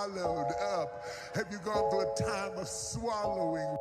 swallowed up? Have you gone through a time of swallowing?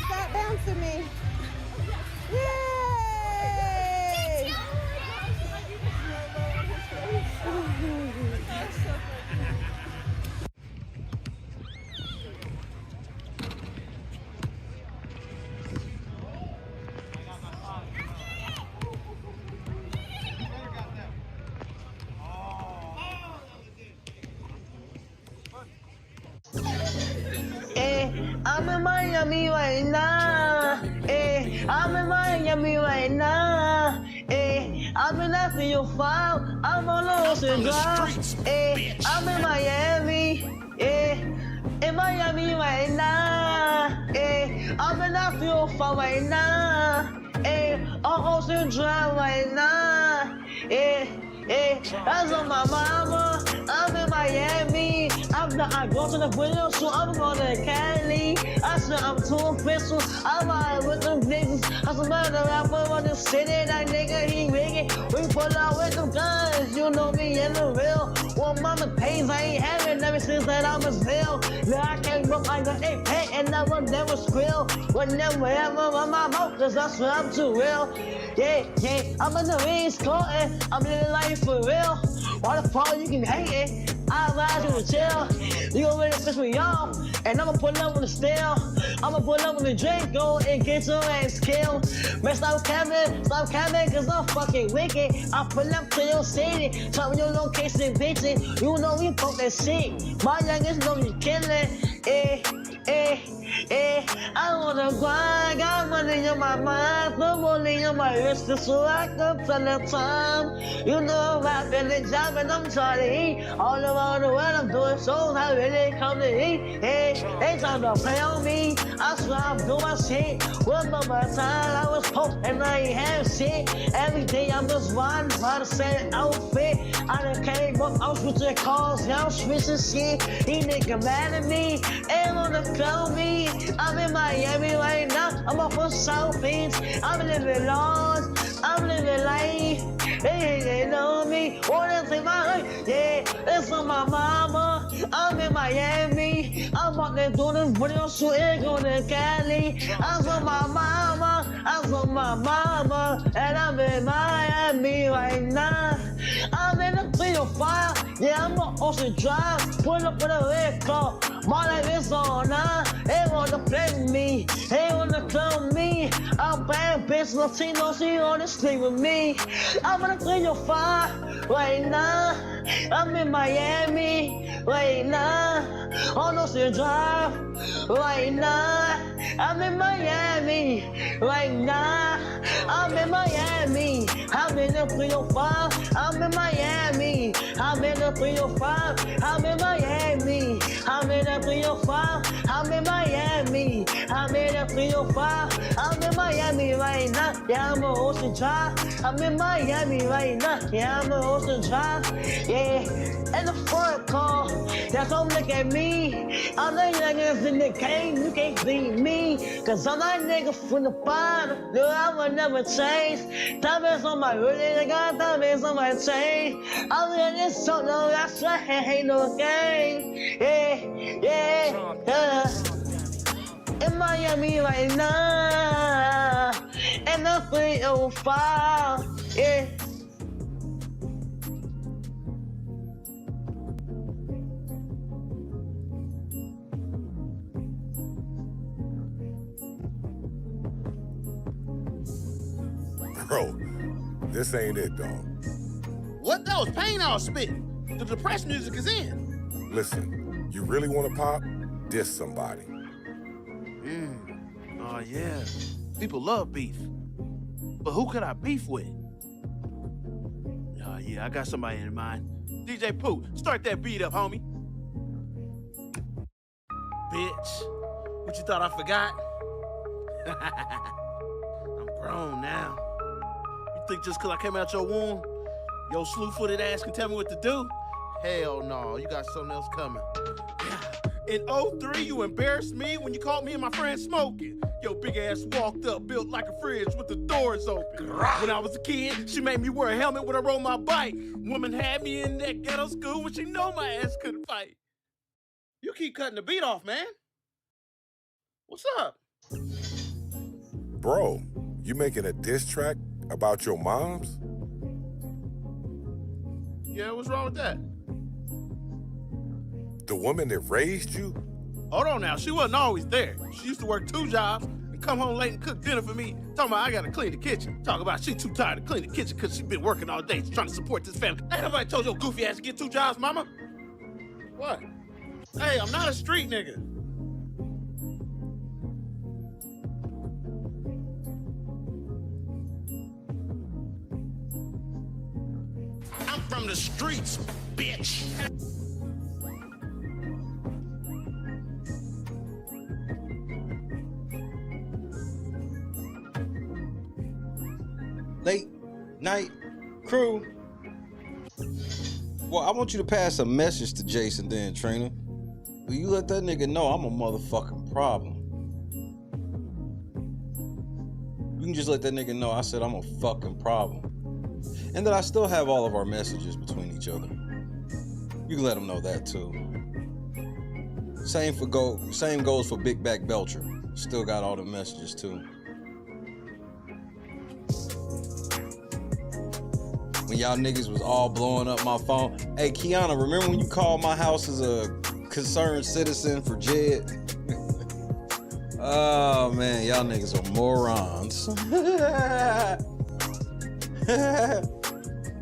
Stop bouncing me. Yay! I'm in Miami right now. I'm in Miami right now. I've been after your file. I'm on the ocean drive. I'm in Miami. In Miami right now. I've been after your file right now. On ocean drive right now. That's on my mama. I'm in Miami. I go to the window, so I'm going to Cali. I said I'm too official. I'm out with them niggas. I said, man, the rapper on the city, that nigga, he wicked. We pull out with them guns. You know me in the real. Well, mama pays, I ain't having ever since that I was ill. Now I can't look like a pet and I will never squill. Whenever ever on my mouth, cause I swear I'm too real. Yeah, I'm in the East Coast, I'm living life for real. Why the fuck you can hate it? I advise you to chill. You gon' really piss me off, and I'ma pull up with the steel. I'ma pull up with the drink, go and get your ass killed. Man, stop capping, cause I'm fucking wicked. I pull up to your city, tell me your location, bitch. You know we fuck that shit. My youngest know you killin', I wanna grind, got money in my mind, put money in my wrist so I can tell the time. You know I'm rapping the job and I'm trying to eat. All around the world I'm doing shows, I really come to eat. They trying to play on me, I swear I'm doing my shit. One more time, I was just post and I ain't have shit. Every day I'm just riding by the same outfit. I done came up, I'm switching cars, now I'm switching shit. He nigga mad at me, ain't wanna clone me. I'm in Miami right now, I'm off of South Beach. I'm living large, I'm living life. They know me, wanna take my life. Yeah, it's on my mama. I'm in Miami. I'm out there doing this video shooting on the Cali. I'm on my mama. I'm on my mama. And I'm in Miami right now. I'm in the 305. Yeah, I'm on Ocean Drive. Pull up with a red car. My life is on now. They wanna play with me. They wanna clone me. I'm bad bitch Latino. She wanna sleep with me. I'm in the 305 right now. I'm in Miami right now. On Ocean Drive right now. I'm in Miami right now. I'm in Miami. I'm in the 305. I'm in Miami. I'm in the 305. I'm in Miami. I'm in the 305. I'm in Miami. I'm in the 305. I'm in Miami right now. Yeah, I'm on Ocean Drive. I'm in Miami right now. Yeah, I'm on Ocean Drive. Yeah, in the front car. That's don't look at me. I'm the youngest in the game. You can't beat me. Cause I'm that nigga from the bottom. No, I will never change. Diamonds on my hoodie. I got diamonds on my chain. I'm in this so no, that's right. Ain't no game. Yeah. In Miami right now. And the 305. Yeah. Bro, this ain't it, dog. What? That was pain I was spitting. The depressed music is in. Listen, you really want to pop? Diss somebody. Oh, yeah. People love beef. But who could I beef with? Oh, yeah, I got somebody in mind. DJ Pooh, start that beat up, homie. Bitch, what you thought I forgot? I'm grown now. You think just because I came out your womb, your slew-footed ass can tell me what to do? Hell no, you got something else coming. In 03, you embarrassed me when you caught me and my friend smoking. Your big ass walked up, built like a fridge with the doors open. When I was a kid, she made me wear a helmet when I rode my bike. Woman had me in that ghetto school when she know my ass couldn't fight. You keep cutting the beat off, man. What's up? Bro, you making a diss track about your moms? Yeah, what's wrong with that? The woman that raised you? Hold on now, she wasn't always there. She used to work 2 jobs and come home late and cook dinner for me. Talking about I gotta clean the kitchen. Talking about she too tired to clean the kitchen because she been working all day trying to support this family. Ain't nobody told your goofy ass to get 2 jobs, mama? What? Hey, I'm not a street nigga. I'm from the streets, bitch. Late night crew. Well, I want you to pass a message to Jason then, Trina. Will you let that nigga know I'm a motherfucking problem? You can just let that nigga know I said I'm a fucking problem. And that I still have all of our messages between each other. You can let him know that too. Same goes for Big Back Belcher. Still got all the messages too. When y'all niggas was all blowing up my phone. Hey, Kiana, remember when you called my house as a concerned citizen for Jed? Oh, man, y'all niggas are morons.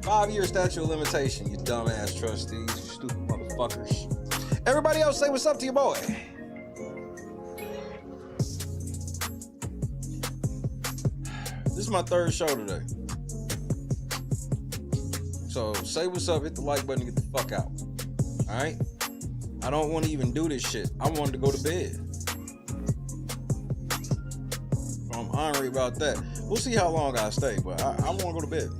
5-year statute of limitation, you dumbass trustees, you stupid motherfuckers. Everybody else say what's up to your boy. This is my 3rd show today. So say what's up, hit the like button, and get the fuck out. All right? I don't want to even do this shit. I wanted to go to bed. I'm angry about that. We'll see how long I stay, but I want to go to bed.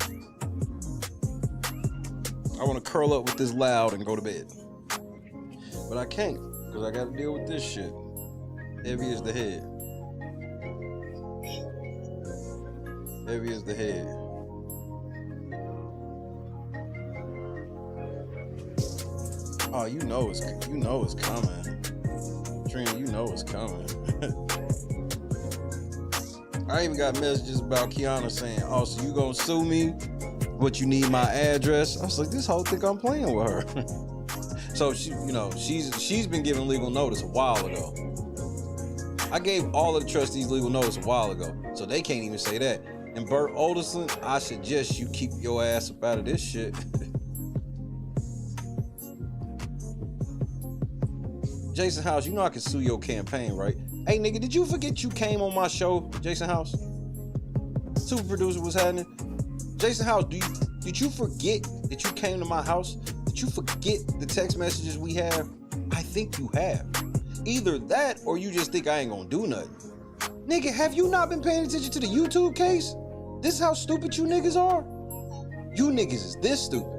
I want to curl up with this loud and go to bed. But I can't, because I got to deal with this shit. Heavy as the head. Heavy as the head. Oh, you know it's coming. Trina, you know it's coming. I even got messages about Kiana saying, "Oh, so you gonna sue me? But you need my address?" I was like, this whole think I'm playing with her. So she, you know, she's been given legal notice a while ago. I gave all of the trustees legal notice a while ago, so they can't even say that. And Bert Olderson, I suggest you keep your ass up out of this shit. Jason House, you know I can sue your campaign, right? Hey, nigga, did you forget you came on my show, Jason House? Super producer, what's happening? Jason House, did you forget that you came to my house? Did you forget the text messages we have? I think you have. Either that or you just think I ain't gonna do nothing. Nigga, have you not been paying attention to the YouTube case? This is how stupid you niggas are? You niggas is this stupid.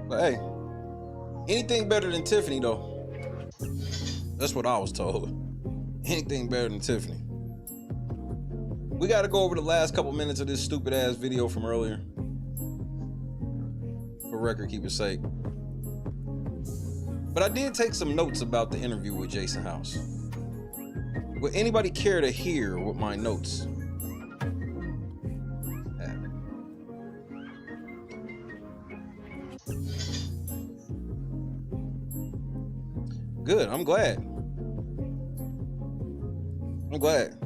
But hey, anything better than Tiffany though. That's what I was told. Anything better than Tiffany. We gotta go over the last couple minutes of this stupid ass video from earlier. For record keeper's sake. But I did take some notes about the interview with Jason House. Would anybody care to hear what my notes have? Good, I'm glad. I'm glad.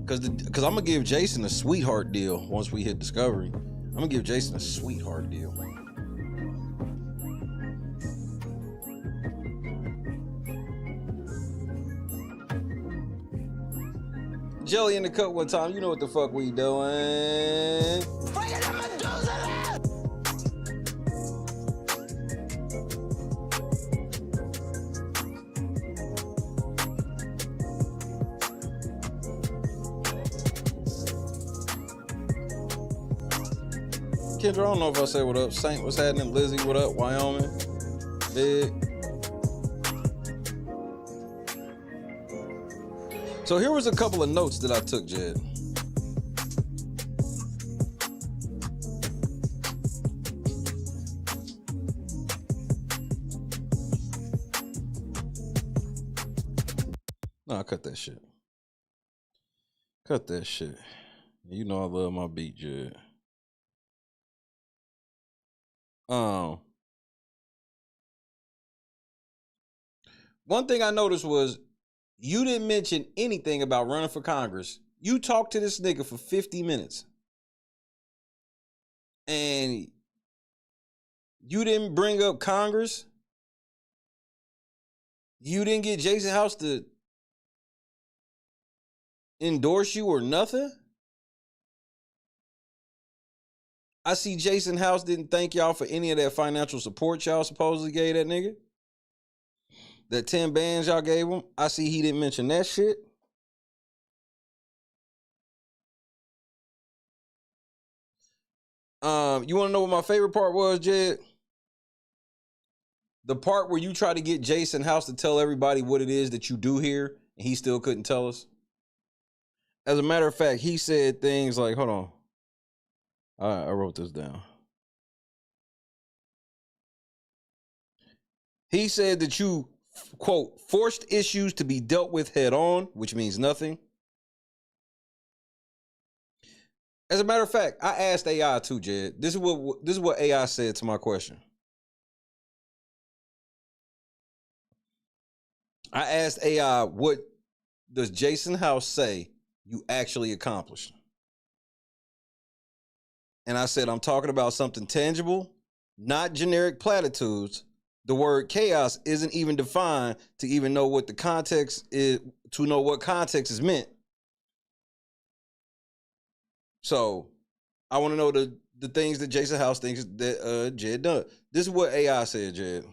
Because I'm going to give Jason a sweetheart deal once we hit Discovery. I'm going to give Jason a sweetheart deal. Jelly in the cut one time. You know what the fuck we doing. Kendra, I don't know if I say what up. Saint, what's happening? Lizzie, what up? Wyoming. Big. So here was a couple of notes that I took, Jed. No, cut that shit. Cut that shit. You know I love my beat, Jed. One thing I noticed was you didn't mention anything about running for Congress. You talked to this nigga for 50 minutes. And you didn't bring up Congress. You didn't get Jason House to endorse you or nothing. I see Jason House didn't thank y'all for any of that financial support y'all supposedly gave that nigga. That 10 bands y'all gave him. I see he didn't mention that shit. You want to know what my favorite part was, Jed? The part where you try to get Jason House to tell everybody what it is that you do here, and he still couldn't tell us. As a matter of fact, he said things like, hold on. I wrote this down. He said that you, quote, forced issues to be dealt with head on, which means nothing. As a matter of fact, I asked AI too, Jed. This is what AI said to my question. I asked AI, what does Jason House say you actually accomplished? And I said, I'm talking about something tangible, not generic platitudes. The word chaos isn't even defined to even know what the context is, to know what context is meant. So I want to know the things that Jason House thinks that Jed done. This is what AI said, Jed.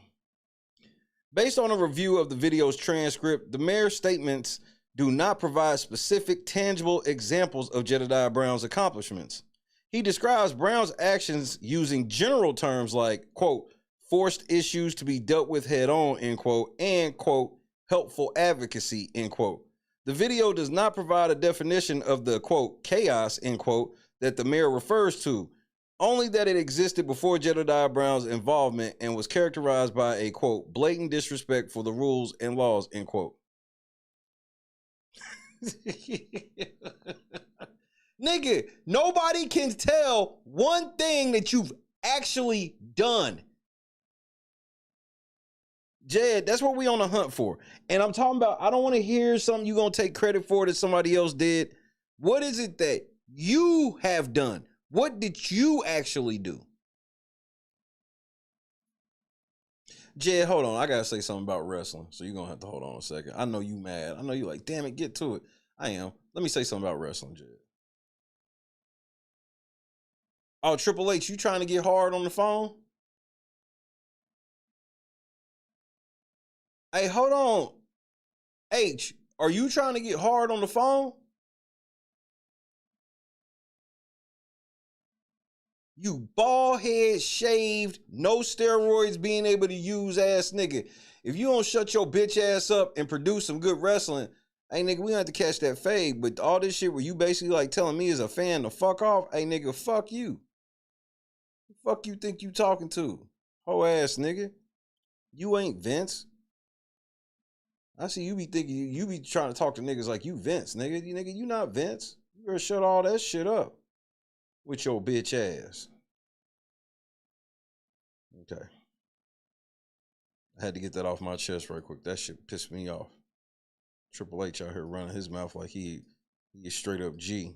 Based on a review of the video's transcript, the mayor's statements do not provide specific, tangible examples of Jedidiah Brown's accomplishments. He describes Brown's actions using general terms like, quote, forced issues to be dealt with head on, end quote, and, quote, helpful advocacy, end quote. The video does not provide a definition of the, quote, chaos, end quote, that the mayor refers to, only that it existed before Jedidiah Brown's involvement and was characterized by a, quote, blatant disrespect for the rules and laws, end quote. Nigga, nobody can tell one thing that you've actually done. Jed, that's what we on the hunt for. And I'm talking about, I don't want to hear something you gonna take credit for that somebody else did. What is it that you have done? What did you actually do? Jed, hold on. I gotta say something about wrestling. So you're gonna have to hold on a second. I know you mad. I know you like, damn it, get to it. I am. Let me say something about wrestling, Jed. Oh, Triple H, you trying to get hard on the phone? Hey, hold on. H, are you trying to get hard on the phone? You bald head, shaved, no steroids being able to use ass nigga. If you don't shut your bitch ass up and produce some good wrestling, hey nigga, we don't have to catch that fade. But all this shit where you basically like telling me as a fan to fuck off, hey nigga, fuck you. The fuck you think you talking to? Hoe ass nigga. You ain't Vince. I see you be thinking you be trying to talk to niggas like you Vince, nigga. You not Vince. You better shut all that shit up with your bitch ass. Okay. I had to get that off my chest right quick. That shit pissed me off. Triple H out here running his mouth like he is straight up G.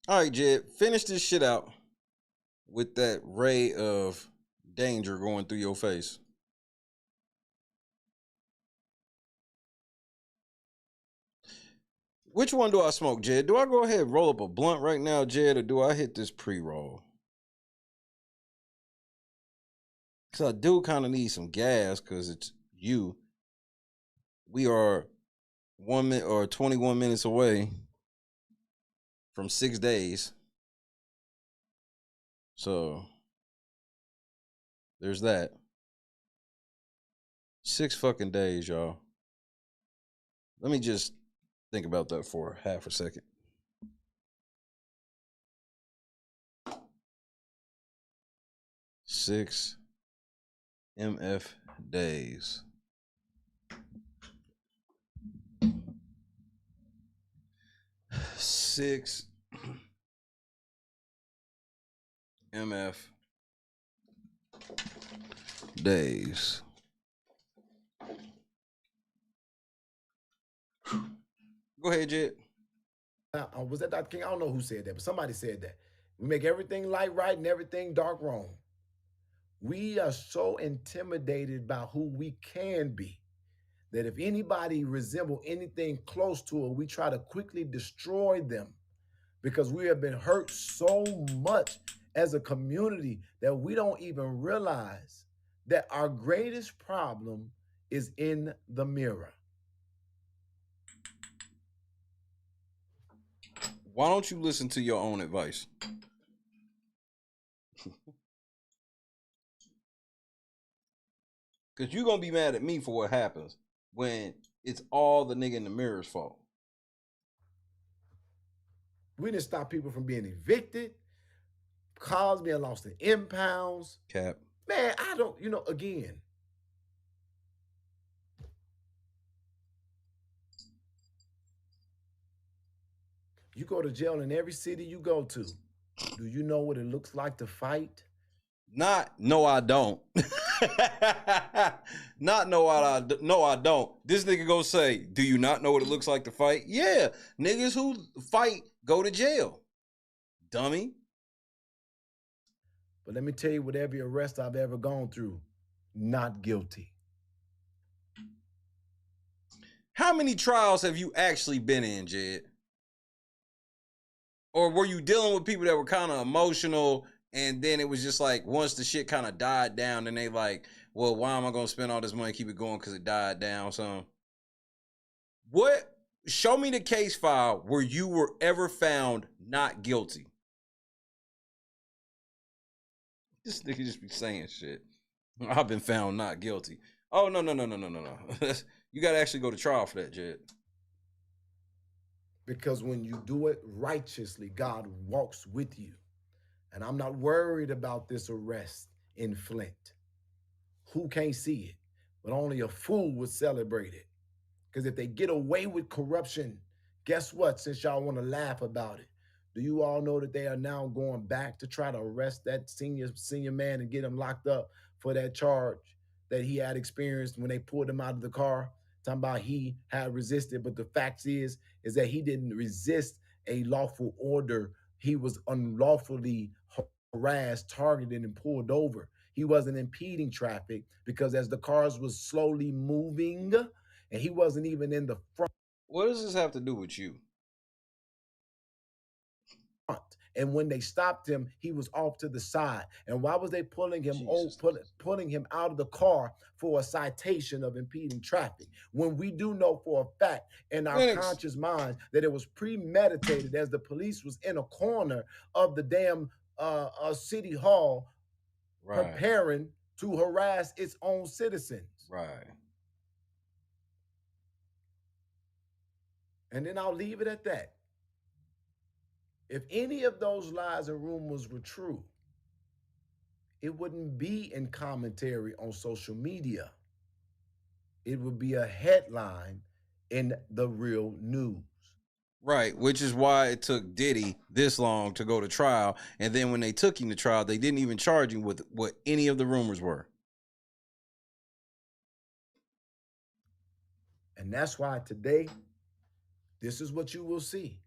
All right, Jed, finish this shit out with that ray of danger going through your face. Which one do I smoke, Jed? Do I go ahead and roll up a blunt right now, Jed, or do I hit this pre-roll? Because I do kind of need some gas because it's you. We are 1 minute or 21 minutes away from 6 days. So there's that. 6 fucking days, y'all. Let me just think about that for half a second. Six MF days. Six MF days. Go ahead, Jed. Was that Dr. King? I don't know who said that, but somebody said that. We make everything light right and everything dark wrong. We are so intimidated by who we can be that if anybody resembles anything close to it, we try to quickly destroy them because we have been hurt so much as a community that we don't even realize that our greatest problem is in the mirror. Why don't you listen to your own advice? Because you're going to be mad at me for what happens when it's all the nigga in the mirror's fault. We didn't stop people from being evicted, cars being lost in impounds. Cap. Man, I don't, again. You go to jail in every city you go to. Do you know what it looks like to fight? No, I don't. No, I don't. This nigga go say, do you not know what it looks like to fight? Yeah, niggas who fight go to jail. Dummy. But let me tell you what every arrest I've ever gone through, not guilty. How many trials have you actually been in, Jed? Or were you dealing with people that were kind of emotional and then it was just like once the shit kind of died down and they like, well, why am I gonna spend all this money, keep it going because it died down some? What? Show me the case file where you were ever found not guilty. This nigga just be saying shit. I've been found not guilty. Oh, no. You gotta actually go to trial for that, Jed. Because when you do it righteously, God walks with you. And I'm not worried about this arrest in Flint. Who can't see it? But only a fool would celebrate it. Because if they get away with corruption, guess what? Since y'all want to laugh about it, do you all know that they are now going back to try to arrest that senior man and get him locked up for that charge that he had experienced when they pulled him out of the car? Talking about he had resisted, but the fact is that he didn't resist a lawful order. He was unlawfully harassed, targeted, and pulled over. He wasn't impeding traffic because as the cars was slowly moving, and he wasn't even in the front. What does this have to do with you? And when they stopped him, he was off to the side. And why was they pulling him pulling him out of the car for a citation of impeding traffic? When we do know for a fact in our conscious minds that it was premeditated, as the police was in a corner of the damn city hall, preparing to harass its own citizens. Right. And then I'll leave it at that. If any of those lies and rumors were true, it wouldn't be in commentary on social media. It would be a headline in the real news. Right, which is why it took Diddy this long to go to trial. And then when they took him to trial, they didn't even charge him with what any of the rumors were. And that's why today, this is what you will see.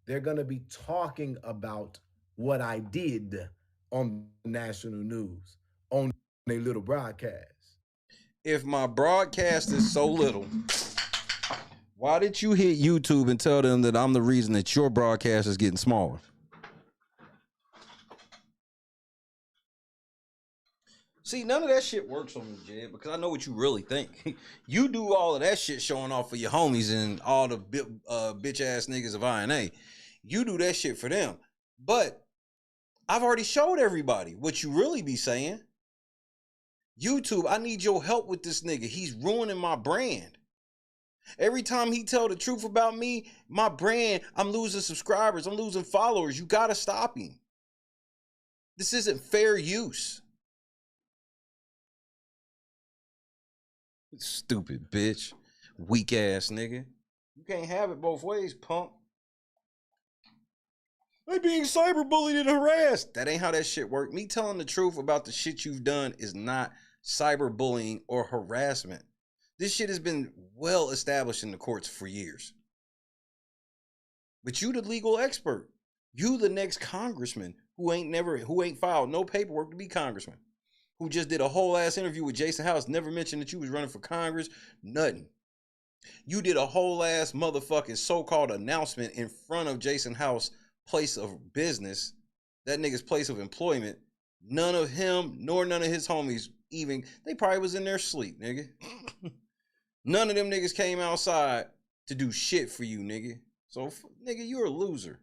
They're going to be talking about what I did on national news, on a little broadcast. If my broadcast is so little, why did you hit YouTube and tell them that I'm the reason that your broadcast is getting smaller? See, none of that shit works on me, Jed, because I know what you really think. You do all of that shit showing off for your homies and all the bitch-ass niggas of INA. You do that shit for them. But I've already showed everybody what you really be saying. YouTube, I need your help with this nigga. He's ruining my brand. Every time he tell the truth about me, my brand, I'm losing subscribers. I'm losing followers. You got to stop him. This isn't fair use. Stupid bitch. Weak ass nigga. You can't have it both ways, punk. They being cyberbullied and harassed. That ain't how that shit work. Me telling the truth about the shit you've done is not cyberbullying or harassment. This shit has been well established in the courts for years. But you the legal expert. You the next congressman who ain't filed no paperwork to be congressman. Who just did a whole ass interview with Jason House, never mentioned that you was running for Congress, nothing. You did a whole ass motherfucking so-called announcement in front of Jason House place of business, that nigga's place of employment. None of him nor none of his homies even, they probably was in their sleep, nigga. None of them niggas came outside to do shit for you, nigga. So, nigga, you're a loser.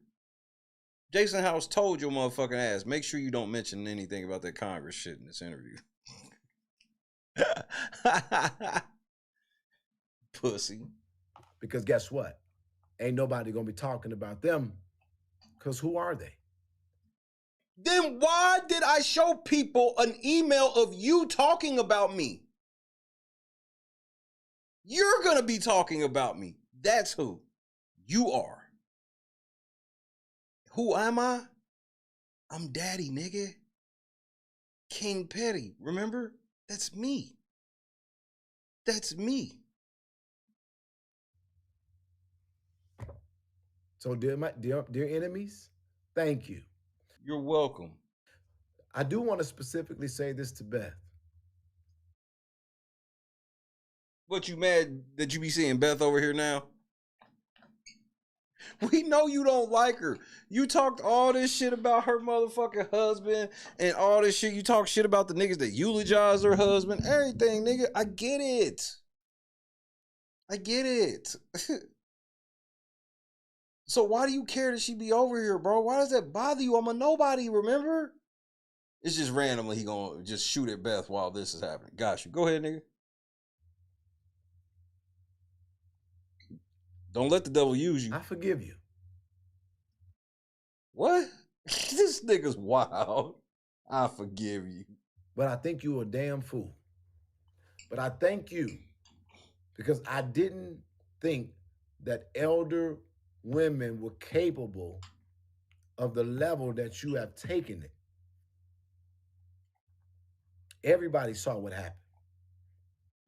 Jason House told your motherfucking ass, make sure you don't mention anything about that Congress shit in this interview. Pussy. Because guess what? Ain't nobody gonna be talking about them. Because who are they? Then why did I show people an email of you talking about me? You're gonna be talking about me. That's who you are. Who am I? I'm Daddy, nigga. King Petty, remember? That's me. That's me. So dear enemies, thank you. You're welcome. I do want to specifically say this to Beth. What, you mad that you be seeing Beth over here now? We know you don't like her. You talked all this shit about her motherfucking husband and all this shit. You talk shit about the niggas that eulogize her husband. Everything, nigga. I get it. I get it. So why do you care that she be over here, bro? Why does that bother you? I'm a nobody, remember? It's just randomly he gonna just shoot at Beth while this is happening. Got you. Go ahead, nigga. Don't let the devil use you. I forgive you. What? This nigga's wild. I forgive you. But I think you a damn fool. But I thank you because I didn't think that elder women were capable of the level that you have taken it. Everybody saw what happened.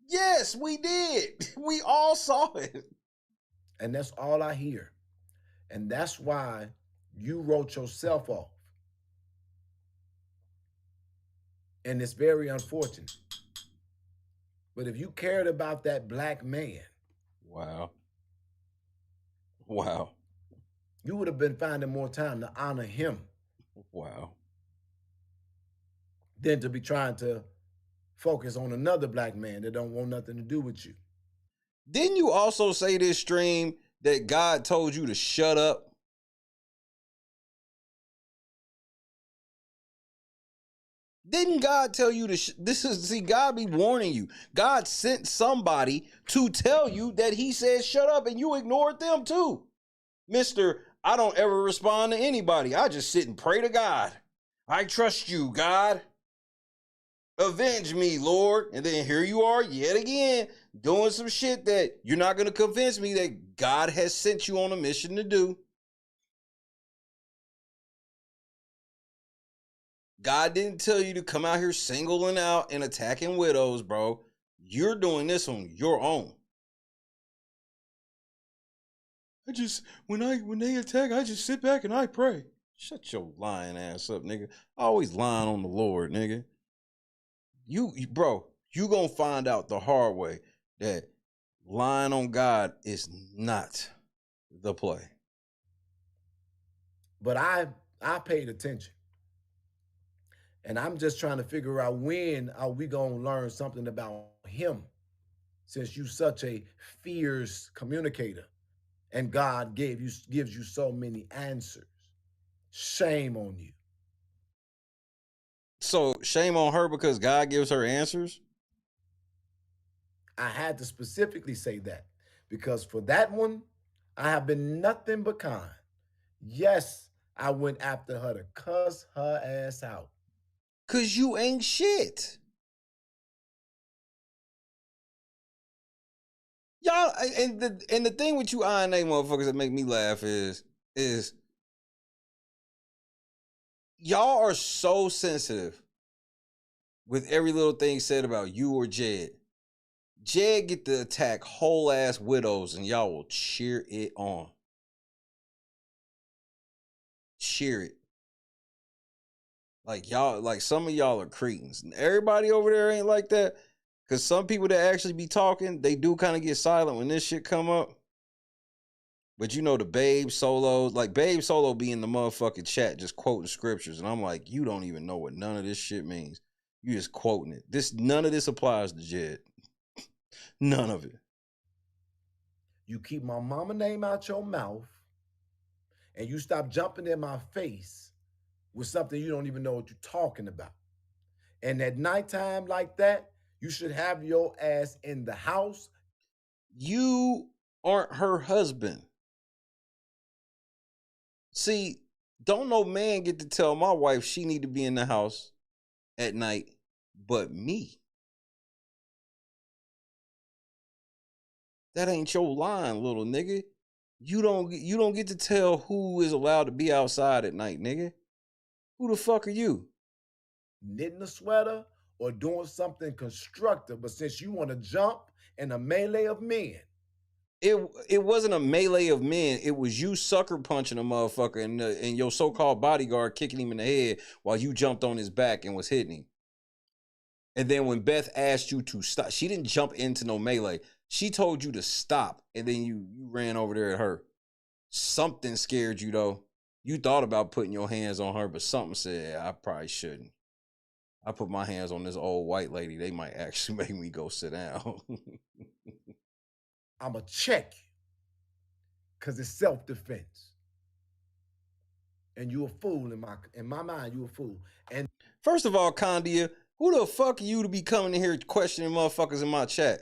Yes, we did. We all saw it. And that's all I hear. And that's why you wrote yourself off. And it's very unfortunate. But if you cared about that black man, wow. Wow. you would have been finding more time to honor him. Wow. Than to be trying to focus on another black man that don't want nothing to do with you. Didn't you also say this stream that God told you to shut up? Didn't God tell you to see, God be warning you. God sent somebody to tell you that he said shut up and you ignored them too. Mister, I don't ever respond to anybody. I just sit and pray to God. I trust you, God. Avenge me, Lord. And then here you are yet again doing some shit that you're not going to convince me that God has sent you on a mission to do. God didn't tell you to come out here singling out and attacking widows, bro. You're doing this on your own. When they attack, I just sit back and I pray. Shut your lying ass up, nigga. Always lying on the Lord, nigga. Bro, you gonna find out the hard way that lying on God is not the play. But I paid attention. And I'm just trying to figure out when are we gonna learn something about him, since you such a fierce communicator and God gives you so many answers. Shame on you. So shame on her because God gives her answers? I had to specifically say that because for that one, I have been nothing but kind. Yes, I went after her to cuss her ass out. Cause you ain't shit. Y'all, and the thing with you INA motherfuckers that make me laugh is y'all are so sensitive with every little thing said about you or Jed. Jed get to attack whole ass widows and y'all will cheer it on. Cheer it. Like y'all, like some of y'all are cretins. Everybody over there ain't like that. Cause some people that actually be talking, they do kind of get silent when this shit come up. But you know the Babe Solo, like Babe Solo be in the motherfucking chat just quoting scriptures. And I'm like, you don't even know what none of this shit means. You just quoting it. None of this applies to Jed. None of it. You keep my mama name out your mouth and you stop jumping in my face with something you don't even know what you're talking about. And at nighttime like that, you should have your ass in the house. You aren't her husband. See, don't no man get to tell my wife she need to be in the house at night but me. That ain't your line, little nigga. You don't get to tell who is allowed to be outside at night, nigga. Who the fuck are you? Knitting a sweater or doing something constructive, but since you want to jump in a melee of men. It wasn't a melee of men. It was you sucker punching a motherfucker and your so-called bodyguard kicking him in the head while you jumped on his back and was hitting him. And then when Beth asked you to stop, she didn't jump into no melee. She told you to stop, and then you ran over there at her. Something scared you though. You thought about putting your hands on her, but something said, I probably shouldn't. I put my hands on this old white lady, they might actually make me go sit down. I'ma check you. Cause it's self-defense. And you a fool in my mind, you a fool. And first of all, Condia, who the fuck are you to be coming in here questioning motherfuckers in my chat?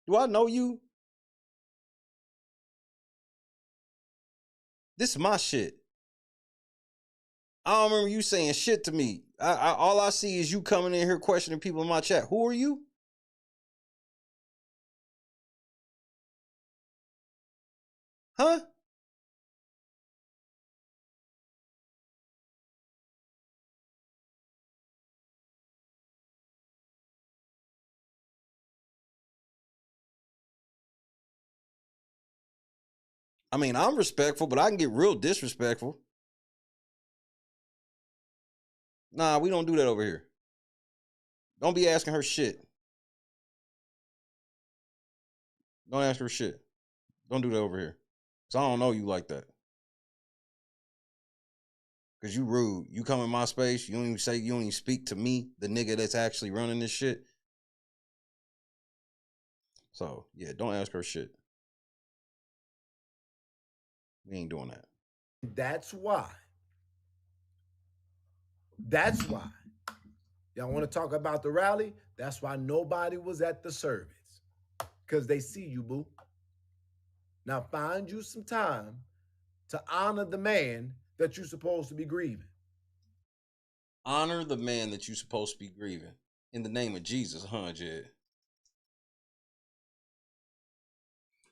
Do I know you? This is my shit. I don't remember you saying shit to me. All I see is you coming in here questioning people in my chat. Who are you? Huh? I mean, I'm respectful, but I can get real disrespectful. Nah, we don't do that over here. Don't be asking her shit. Don't ask her shit. Don't do that over here. Because I don't know you like that. Because you rude. You come in my space, you don't even speak to me, the nigga that's actually running this shit. So, yeah, don't ask her shit. We ain't doing that. that's why. Y'all want to talk about the rally? That's why nobody was at the service. Because they see you, boo. Now find you some time to honor the man that you're supposed to be grieving. Honor the man that you're supposed to be grieving. In the name of Jesus, huh, Jed?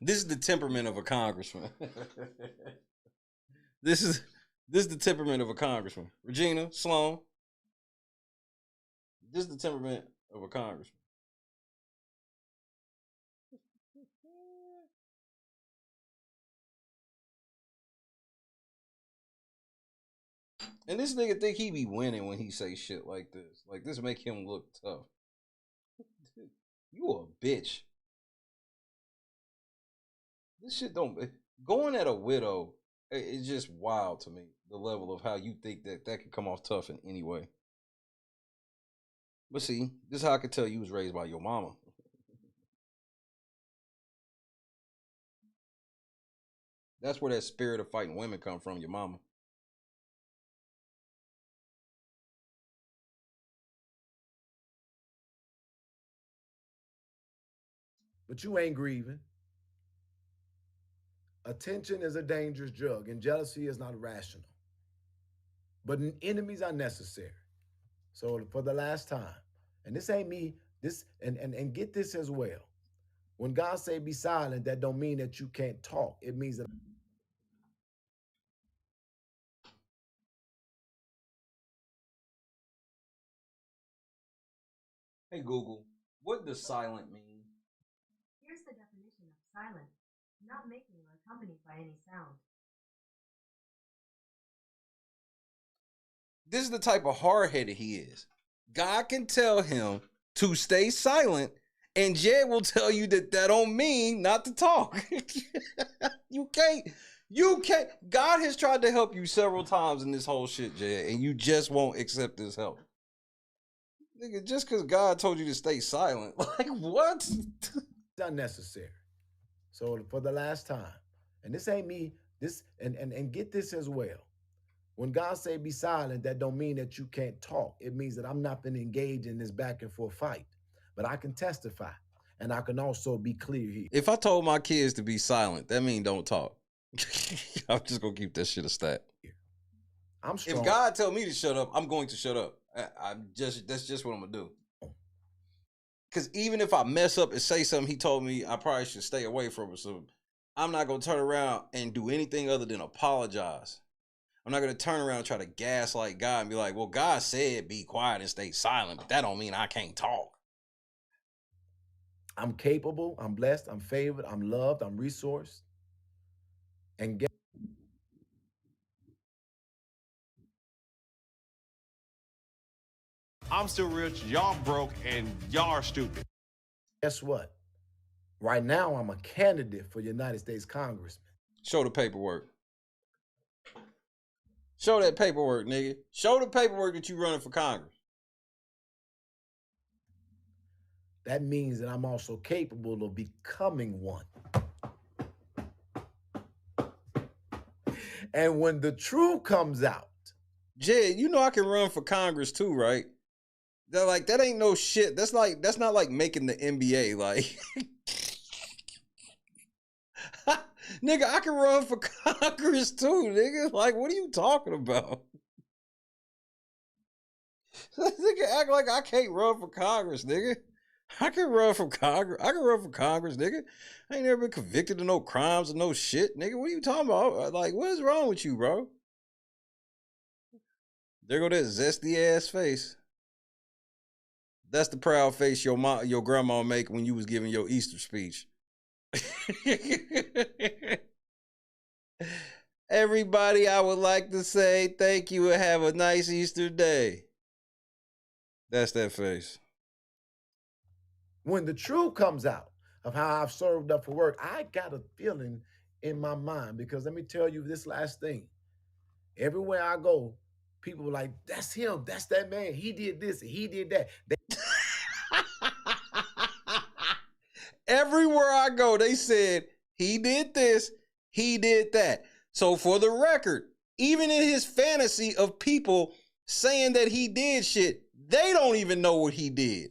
This is the temperament of a congressman. This is the temperament of a congressman. Regina, Sloan. This is the temperament of a congressman. And this nigga think he be winning when he say shit like this. Like, this make him look tough. You a bitch. This shit don't... Going at a widow, it's just wild to me. The level of how you think that could come off tough in any way. But see, this is how I could tell you was raised by your mama. That's where that spirit of fighting women come from, your mama. But you ain't grieving. Attention is a dangerous drug, and jealousy is not rational. But enemies are necessary. So for the last time, and this ain't me, this and get this as well. When God say be silent, that don't mean that you can't talk. It means that Hey Google, what does silent mean? Here's the definition of silent: not making or accompanied by any sound. This is the type of hard-headed he is. God can tell him to stay silent, and Jed will tell you that don't mean not to talk. You can't. God has tried to help you several times in this whole shit, Jed, and you just won't accept his help. Nigga, just because God told you to stay silent, like what? it's unnecessary. So for the last time, and this ain't me, this and get this as well. When God say be silent, that don't mean that you can't talk. It means that I'm not going to engage in this back and forth fight, but I can testify, and I can also be clear here. If I told my kids to be silent, that means don't talk. I'm just gonna keep that shit a stat. I'm strong. If God tell me to shut up, I'm going to shut up. That's just what I'm gonna do. Because even if I mess up and say something he told me I probably should stay away from, so I'm not gonna turn around and do anything other than apologize. I'm not gonna turn around and try to gaslight God and be like, well, God said be quiet and stay silent, but that don't mean I can't talk. I'm capable, I'm blessed, I'm favored, I'm loved, I'm resourced. And I'm still rich, y'all broke, and y'all are stupid. guess what? Right now, I'm a candidate for United States Congressman. Show the paperwork. Show that paperwork, nigga. Show the paperwork that you running for Congress. That means that I'm also capable of becoming one. And when the truth comes out, Jed, you know I can run for Congress too, right? They're like, that ain't no shit. That's not like making the NBA. Like, nigga, I can run for Congress too, nigga. Like, what are you talking about? Nigga act like I can't run for Congress, nigga. I can run for Congress. I can run for Congress, nigga. I ain't never been convicted of no crimes or no shit, nigga. What are you talking about? Like, what is wrong with you, bro? There go that zesty ass face. That's the proud face your grandma make when you was giving your Easter speech. Everybody, I would like to say thank you and have a nice Easter day. That's that face. when the truth comes out of how I've served up for work, I got a feeling in my mind, because let me tell you this last thing. Everywhere I go, people are like, that's him, that's that man. He did this, he did that. Everywhere I go, they said, he did this, he did that. So for the record, even in his fantasy of people saying that he did shit, they don't even know what he did.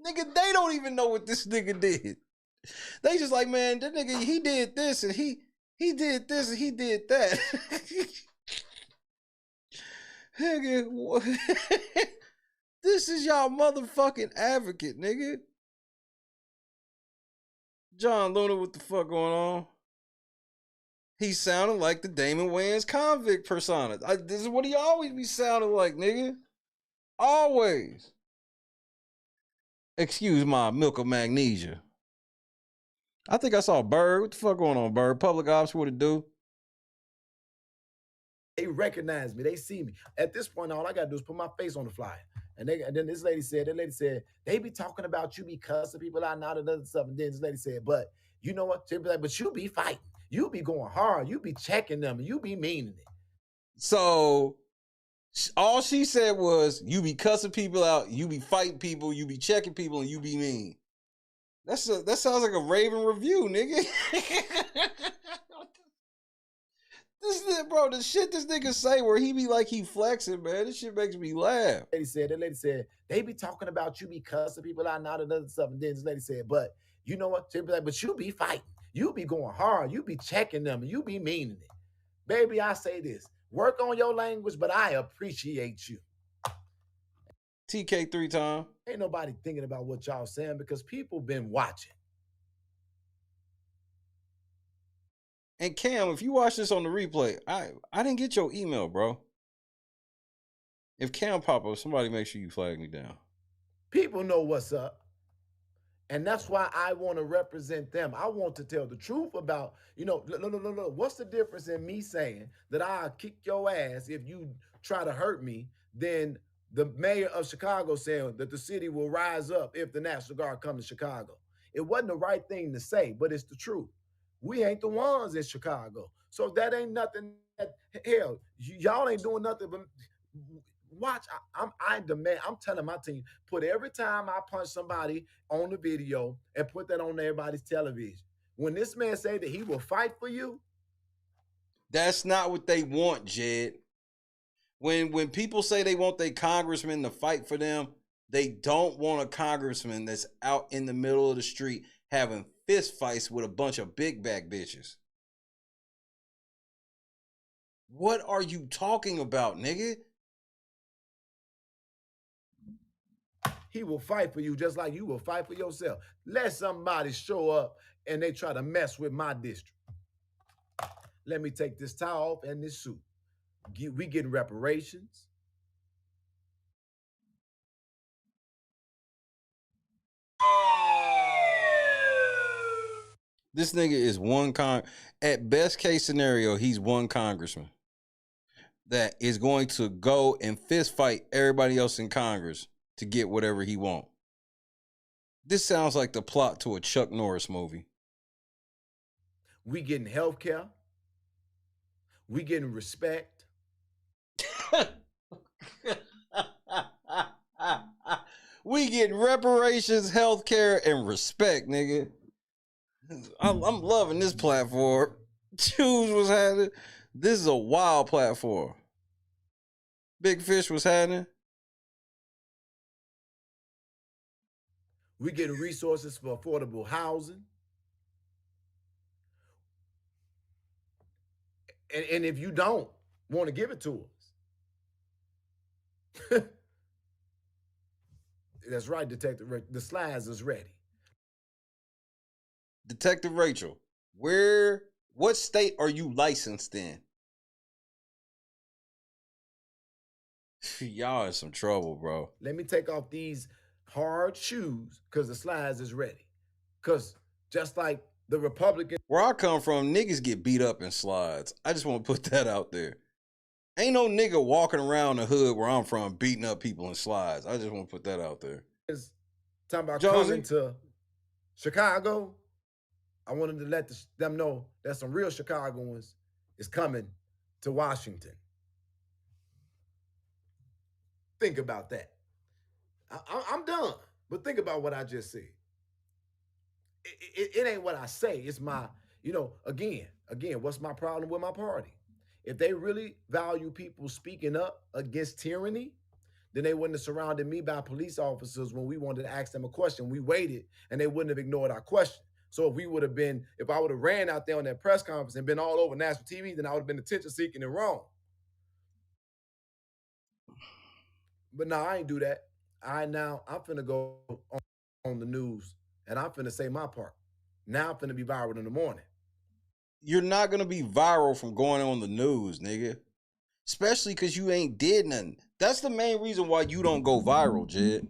Nigga, they don't even know what this nigga did. They just like, man, that nigga, he did this and he did this and he did that. Nigga, this is y'all motherfucking advocate, nigga. John Luna, what the fuck going on? He sounded like the Damon Wayans convict persona. This is what he always be sounding like, nigga. Always. Excuse my milk of magnesia. I think I saw Bird. What the fuck going on, Bird? Public Ops, what it do? They recognize me. They see me. At this point, all I got to do is put my face on the flyer. And then this lady said, they be talking about you be cussing people out and all that other stuff. And then this lady said, but you know what? She'll be like, but you be fighting. You be going hard. You be checking them. And you be meaning it. So all she said was, you be cussing people out, you be fighting people, you be checking people, and you be mean. That sounds like a raving review, nigga. Bro, the shit this nigga say where he be like he flexing, man, this shit makes me laugh. That lady said, they be talking about you be cussing people out and all that other stuff. And then this lady said, but you know what? She'll be like, but you be fighting. You be going hard. You be checking them. And you be meaning it. Baby, I say this. Work on your language, but I appreciate you. TK 3 time. Ain't nobody thinking about what y'all saying because people been watching. And Cam, if you watch this on the replay, I didn't get your email, bro. If Cam pop up, somebody make sure you flag me down. People know what's up. And that's why I want to represent them. I want to tell the truth about, look, what's the difference in me saying that I'll kick your ass if you try to hurt me, than the mayor of Chicago saying that the city will rise up if the National Guard come to Chicago? It wasn't the right thing to say, but it's the truth. We ain't the ones in Chicago. So that ain't nothing. Hell, y'all ain't doing nothing but watch. I demand, I'm telling my team, put every time I punch somebody on the video and put that on everybody's television. When this man say that he will fight for you. That's not what they want, Jed. When people say they want their congressman to fight for them, they don't want a congressman that's out in the middle of the street having fist fights with a bunch of big back bitches. What are you talking about, nigga? He will fight for you just like you will fight for yourself. Let somebody show up and they try to mess with my district. Let me take this tie off and this suit. We getting reparations. This nigga is at best case scenario, he's one congressman that is going to go and fist fight everybody else in Congress to get whatever he wants. This sounds like the plot to a Chuck Norris movie. We getting health care. We getting respect. We getting reparations, health care, and respect, nigga. I'm loving this platform. Choose was happening. This is a wild platform. Big Fish was happening. We getting resources for affordable housing. And if you don't want to give it to us, that's right, Detective Rick. The slides is ready. Detective Rachel, what state are you licensed in? Y'all in some trouble, bro. Let me take off these hard shoes because the slides is ready. Because just like the Republican. Where I come from, niggas get beat up in slides. I just want to put that out there. Ain't no nigga walking around the hood where I'm from beating up people in slides. I just want to put that out there. Is talking about Josie? coming to Chicago. I wanted to let them know that some real Chicagoans is coming to Washington. Think about that. I'm done, but think about what I just said. It ain't what I say. It's my, again, what's my problem with my party? If they really value people speaking up against tyranny, then they wouldn't have surrounded me by police officers when we wanted to ask them a question. We waited and they wouldn't have ignored our question. So if I would have ran out there on that press conference and been all over national TV, then I would have been attention seeking and wrong. But no, I ain't do that. I'm finna go on the news and I'm finna say my part. Now I'm finna be viral in the morning. You're not gonna be viral from going on the news, nigga. Especially because you ain't did nothing. That's the main reason why you don't go viral, Jed.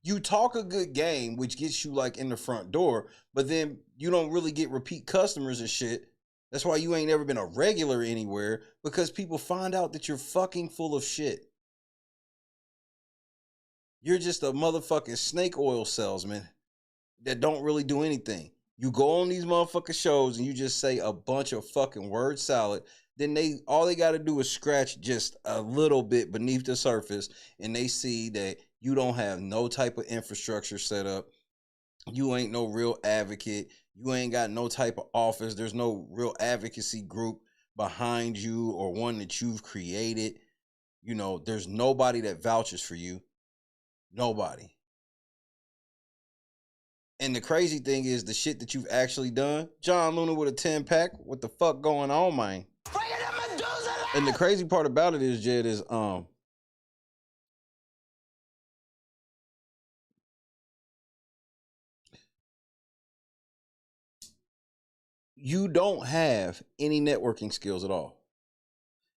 You talk a good game, which gets you like in the front door, but then you don't really get repeat customers and shit. That's why you ain't ever been a regular anywhere, because people find out that you're fucking full of shit. You're just a motherfucking snake oil salesman that don't really do anything. You go on these motherfucking shows and you just say a bunch of fucking word salad. Then all they got to do is scratch just a little bit beneath the surface and they see that you don't have no type of infrastructure set up. You ain't no real advocate. You ain't got no type of office. There's no real advocacy group behind you or one that you've created. There's nobody that vouches for you. Nobody. And the crazy thing is the shit that you've actually done. John Luna with a 10-pack. What the fuck going on, man? And the crazy part about it is, Jed, is you don't have any networking skills at all.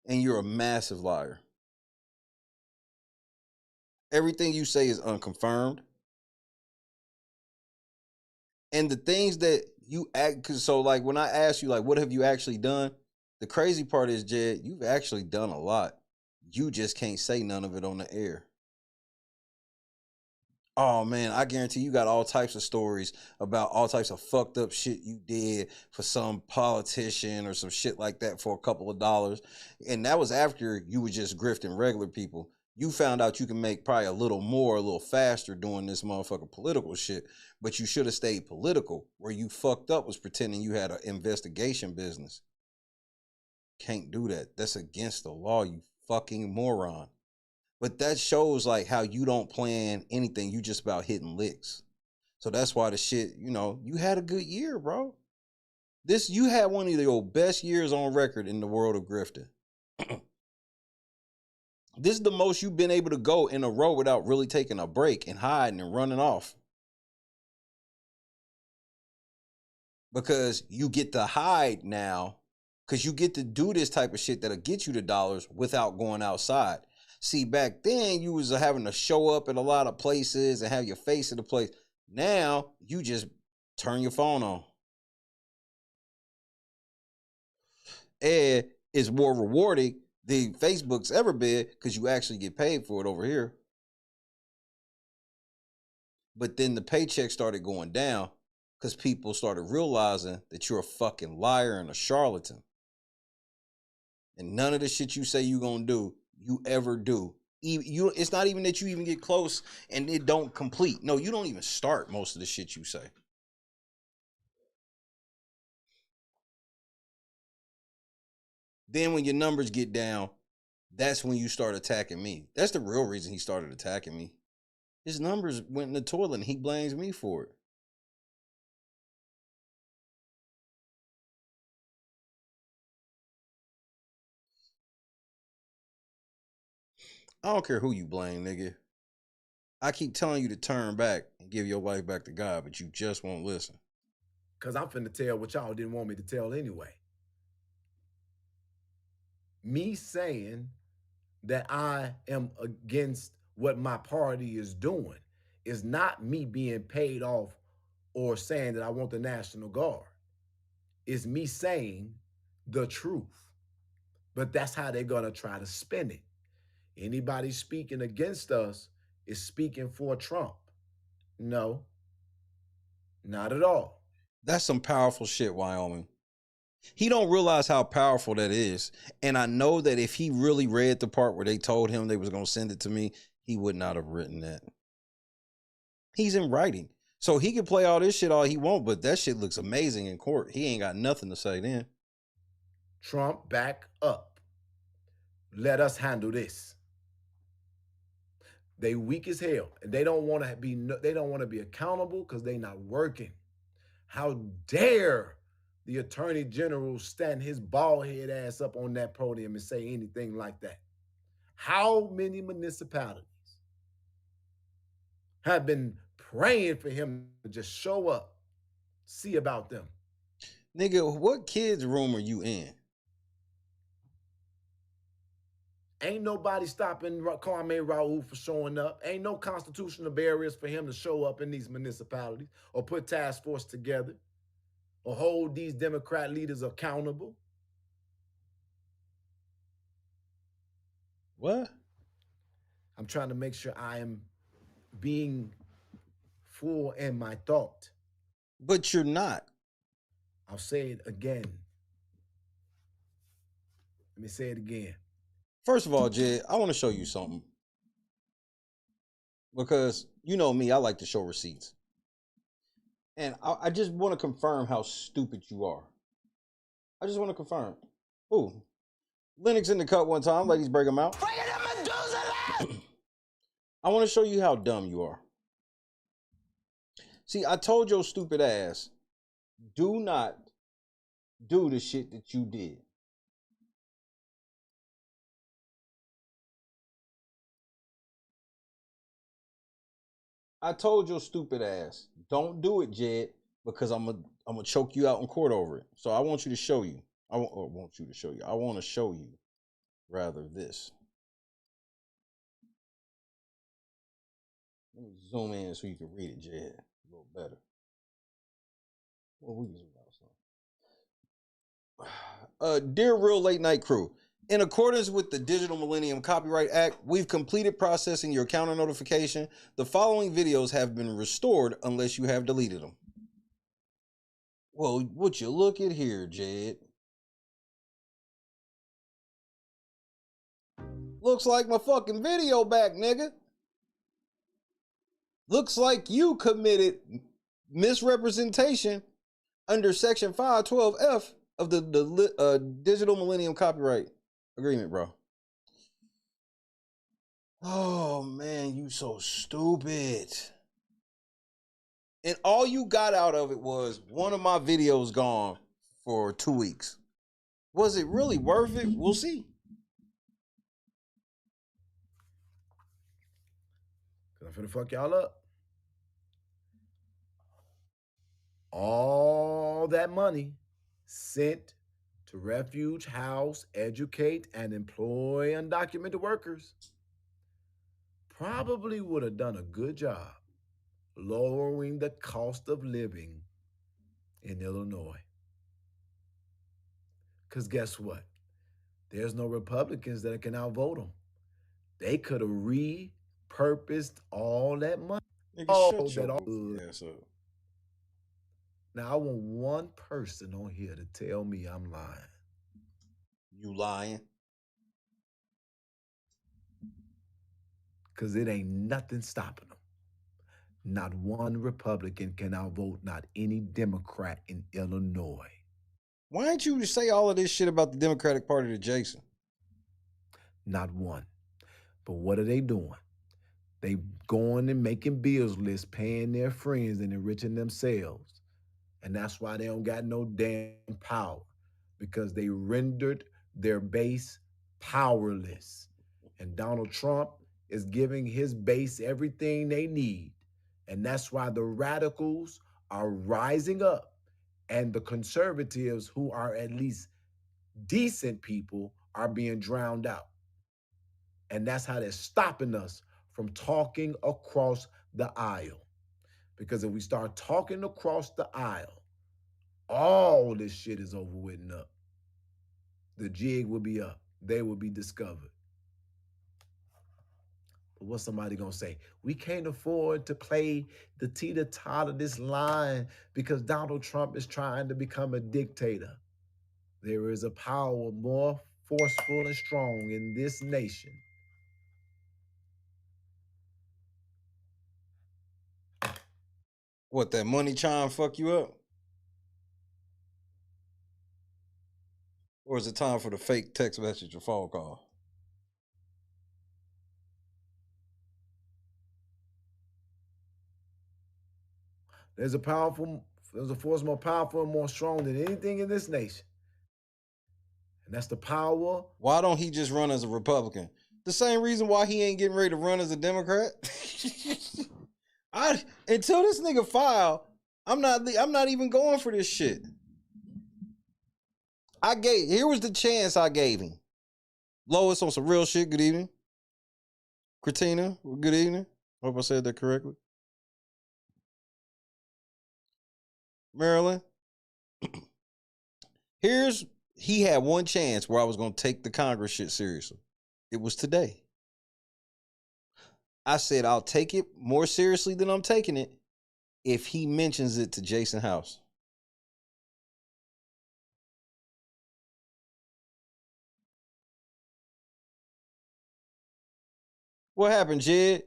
And you're a massive liar. Everything you say is unconfirmed. And the things that you act, so like when I ask you, like, what have you actually done? The crazy part is, Jed, you've actually done a lot. You just can't say none of it on the air. Oh man, I guarantee you got all types of stories about all types of fucked up shit you did for some politician or some shit like that for a couple of dollars. And that was after you were just grifting regular people. You found out you can make probably a little more, a little faster doing this motherfucking political shit. But you should have stayed political. Where you fucked up was pretending you had an investigation business. Can't do that. That's against the law, you fucking moron. But that shows like how you don't plan anything. You just about hitting licks. So that's why the shit, you had a good year, bro. You had one of your best years on record in the world of grifting. This is the most you've been able to go in a row without really taking a break and hiding and running off. Because you get to hide now, because you get to do this type of shit that'll get you the dollars without going outside. See, back then, you was having to show up at a lot of places and have your face in the place. Now, you just turn your phone on. And it's more rewarding than Facebook's ever been because you actually get paid for it over here. But then the paycheck started going down because people started realizing that you're a fucking liar and a charlatan. And none of the shit you say you gonna do, you ever do. It's not even that you even get close and it don't complete. No, you don't even start most of the shit you say. Then when your numbers get down, that's when you start attacking me. That's the real reason he started attacking me. His numbers went in the toilet and he blames me for it. I don't care who you blame, nigga. I keep telling you to turn back and give your life back to God, but you just won't listen. Because I'm finna tell what y'all didn't want me to tell anyway. Me saying that I am against what my party is doing is not me being paid off or saying that I want the National Guard. It's me saying the truth. But that's how they're gonna try to spin it. Anybody speaking against us is speaking for Trump. No, not at all. That's some powerful shit, Wyoming. He don't realize how powerful that is. And I know that if he really read the part where they told him they was going to send it to me, he would not have written that. He's in writing. So he can play all this shit all he want, but that shit looks amazing in court. He ain't got nothing to say then. Trump, back up. Let us handle this. They weak as hell, and they don't want to be accountable because they not working. How dare the Attorney General stand his bald head ass up on that podium and say anything like that? How many municipalities have been praying for him to just show up, see about them? Nigga, what kid's room are you in? Ain't nobody stopping Kwame Raoul for showing up. Ain't no constitutional barriers for him to show up in these municipalities or put task force together or hold these Democrat leaders accountable. What? I'm trying to make sure I am being full in my thought. But you're not. I'll say it again. Let me say it again. First of all, Jed, I want to show you something. Because you know me, I like to show receipts. And I just want to confirm how stupid you are. I just want to confirm. Ooh. Linux in the cut one time. Ladies, break them out. I want to show you how dumb you are. See, I told your stupid ass, do not do the shit that you did. I told your stupid ass, don't do it, Jed, because I'm gonna choke you out in court over it. So I want you to show you. I want to show you, rather, this. Let me zoom in so you can read it, Jed, a little better. Well, we can zoom out some. Dear Real Late Night Crew, in accordance with the Digital Millennium Copyright Act, we've completed processing your counter notification. The following videos have been restored unless you have deleted them. Well, would you look at here, Jed? Looks like my fucking video back, nigga. Looks like you committed misrepresentation under Section 512F of the Digital Millennium Copyright Agreement, bro. Oh, man, you so stupid. And all you got out of it was one of my videos gone for 2 weeks. Was it really worth it? We'll see. Because I'm finna fuck y'all up. All that money sent to refuge, house, educate, and employ undocumented workers probably would have done a good job lowering the cost of living in Illinois. Because guess what? There's no Republicans that can outvote them. They could have repurposed all that money. Nigga, shut your ass up. Now, I want one person on here to tell me I'm lying. You lying? Because it ain't nothing stopping them. Not one Republican can outvote not any Democrat in Illinois. Why didn't you say all of this shit about the Democratic Party to Jason? Not one. But what are they doing? They going and making bills lists, paying their friends and enriching themselves. And that's why they don't got no damn power, because they rendered their base powerless. And Donald Trump is giving his base everything they need. And that's why the radicals are rising up, and the conservatives, who are at least decent people, are being drowned out. And that's how they're stopping us from talking across the aisle. Because if we start talking across the aisle, all this shit is over with and up. The jig will be up. They will be discovered. But what's somebody gonna say? We can't afford to play the teeter-totter this line because Donald Trump is trying to become a dictator. There is a power more forceful and strong in this nation. What, that money chime fuck you up? Or is it time for the fake text message or phone call? There's a force more powerful and more strong than anything in this nation. And that's the power. Why don't he just run as a Republican? The same reason why he ain't getting ready to run as a Democrat. Until this nigga file, I'm not even going for this shit. Here was the chance I gave him. Lois on some real shit. Good evening. Kratina, good evening. Hope I said that correctly. Maryland. He had one chance where I was going to take the Congress shit seriously. It was today. I said I'll take it more seriously than I'm taking it if he mentions it to Jason House. What happened, Jed?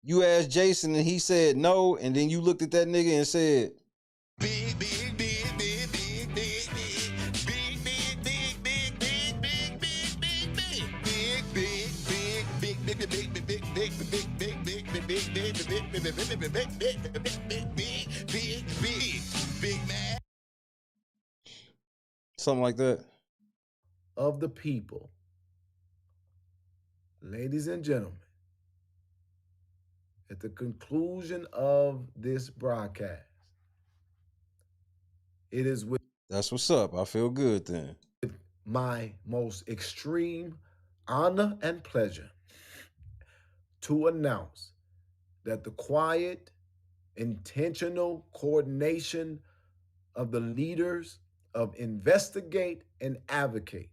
You asked Jason and he said no, and then you looked at that nigga and said, big, big, big, big, big, big, big, big, big, big, big, big, big, big, big, man. Something like that. Of the people. Ladies and gentlemen, at the conclusion of this broadcast, it is with that's what's up. I feel good then. My most extreme honor and pleasure to announce that the quiet, intentional coordination of the leaders of Investigate and Advocate,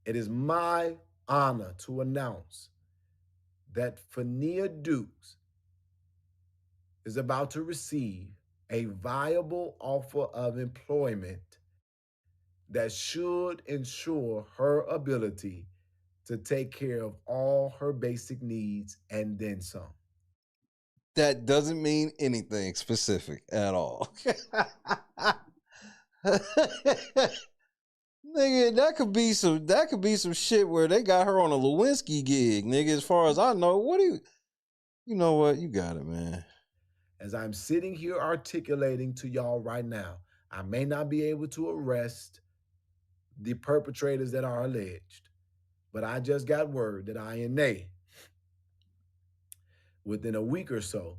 it is my honor to announce that Fania Dukes is about to receive a viable offer of employment that should ensure her ability to take care of all her basic needs and then some. That doesn't mean anything specific at all. Nigga, that could be some shit where they got her on a Lewinsky gig, nigga. As far as I know, you know what? You got it, man. As I'm sitting here articulating to y'all right now, I may not be able to arrest the perpetrators that are alleged, but I just got word that INA, within a week or so,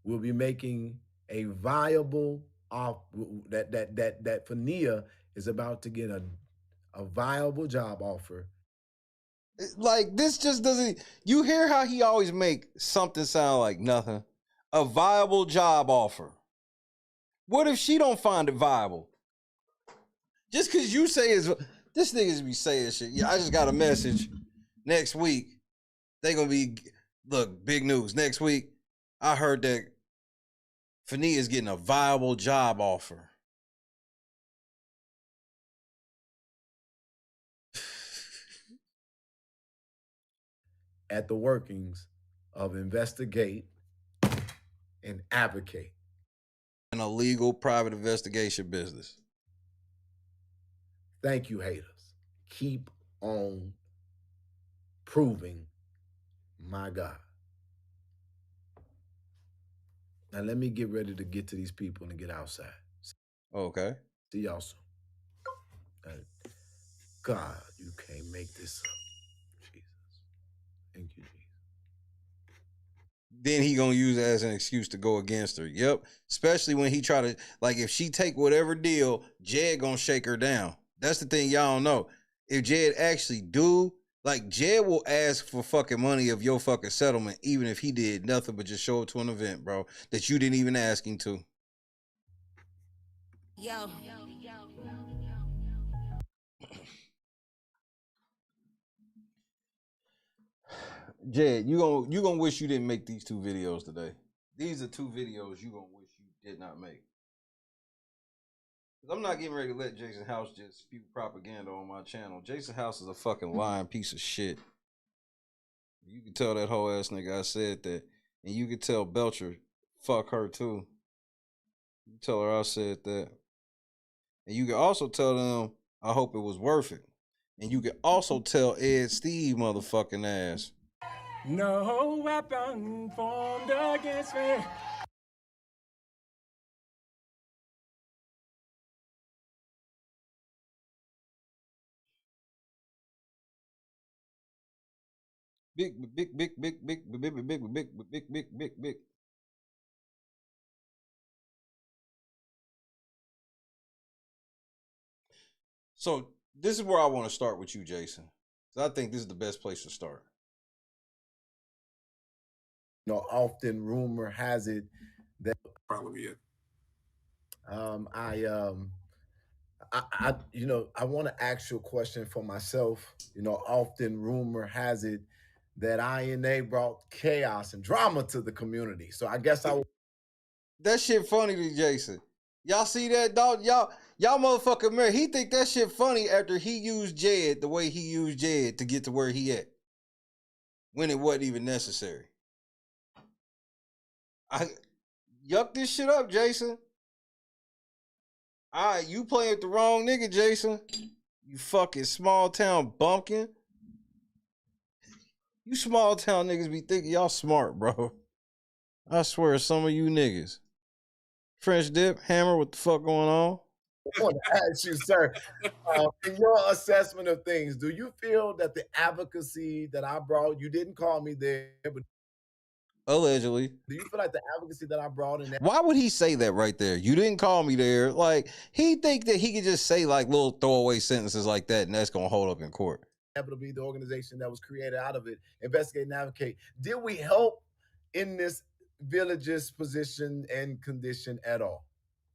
will be making a viable that Fania is about to get a viable job offer. Like, this just doesn't, you hear how he always make something sound like nothing? A viable job offer. What if she don't find it viable? Just because you say this niggas be saying shit. Yeah, I just got a message. Next week, they gonna be, look, big news. Next week, I heard that Fania is getting a viable job offer. At the workings of investigate and advocate. An illegal private investigation business. Thank you, haters. Keep on proving my God. Now let me get ready to get to these people and get outside. Okay. See y'all soon. God, you can't make this up. Jesus. Thank you, Jesus. Then he gonna use it as an excuse to go against her. Yep. Especially when he try to, like, if she take whatever deal, Jed gonna shake her down. That's the thing y'all don't know. If Jed actually do, like, Jed will ask for fucking money of your fucking settlement, even if he did nothing but just show up to an event, bro, that you didn't even ask him to. Yo. Jed, you gonna wish you didn't make these 2 videos today. These are 2 videos you gonna wish you did not make. I'm not getting ready to let Jason House just spew propaganda on my channel. Jason House is a fucking lying piece of shit. You can tell that whole ass nigga I said that. And you can tell Belcher, fuck her too. You tell her I said that. And you can also tell them I hope it was worth it. And you can also tell Ed Steve motherfucking ass. No weapon formed against me. Big. So this is where I want to start with you, Jason. I think this is the best place to start. You know, often rumor has it that Probably it. I want to ask you a question for myself. You know, often rumor has it that INA brought chaos and drama to the community. So I guess that shit funny to Jason. Y'all see that, dog? Y'all motherfucking married. He think that shit funny after he used Jed the way he used Jed to get to where he at. When it wasn't even necessary. I yuck this shit up, Jason. All right, you playing with the wrong nigga, Jason. You fucking small town bumpkin. You small town niggas be thinking y'all smart, bro. I swear, some of you niggas. French dip, Hammer, what the fuck going on? I want to ask you, sir, in your assessment of things, do you feel that the advocacy that I brought, you didn't call me there, but allegedly, do you feel like the advocacy that I brought in that? Why would he say that right there? You didn't call me there. Like, he think that he could just say like little throwaway sentences like that and that's gonna hold up in court. Able to be the organization that was created out of it, investigate and advocate. Did we help in this village's position and condition at all?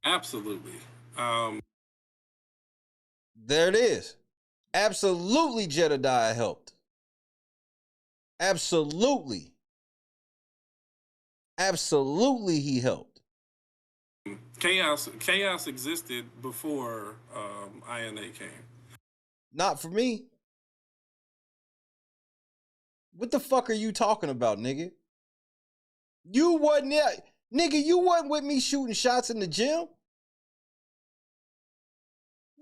Absolutely. There it is. Absolutely, Jedidiah helped. Absolutely. Absolutely, he helped. Chaos existed before INA came. Not for me. What the fuck are you talking about, nigga? You wasn't there. Nigga, you wasn't with me shooting shots in the gym.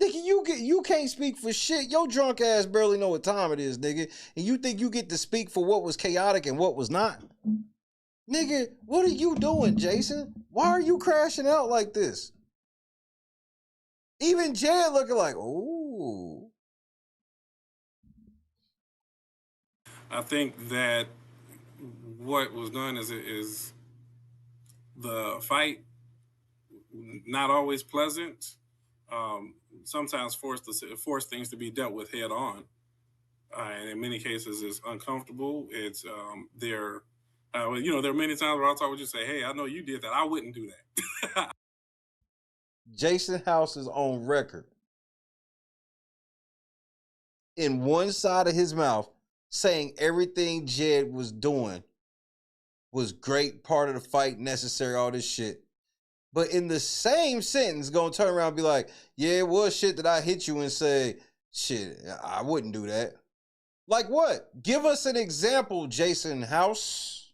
Nigga, you can't speak for shit. Your drunk ass barely know what time it is, nigga. And you think you get to speak for what was chaotic and what was not? Nigga, what are you doing, Jason? Why are you crashing out like this? Even Jed looking like, ooh. I think that what was done is the fight, not always pleasant. Sometimes force things to be dealt with head on, and in many cases, it's uncomfortable. It's there are many times where I'll talk with you, say, "Hey, I know you did that. I wouldn't do that." Jason House is on record in one side of his mouth saying everything Jed was doing was great, part of the fight, necessary, all this shit. But in the same sentence, gonna turn around and be like, yeah, it was shit that I hit you and say, shit, I wouldn't do that. Like what? Give us an example, Jason House.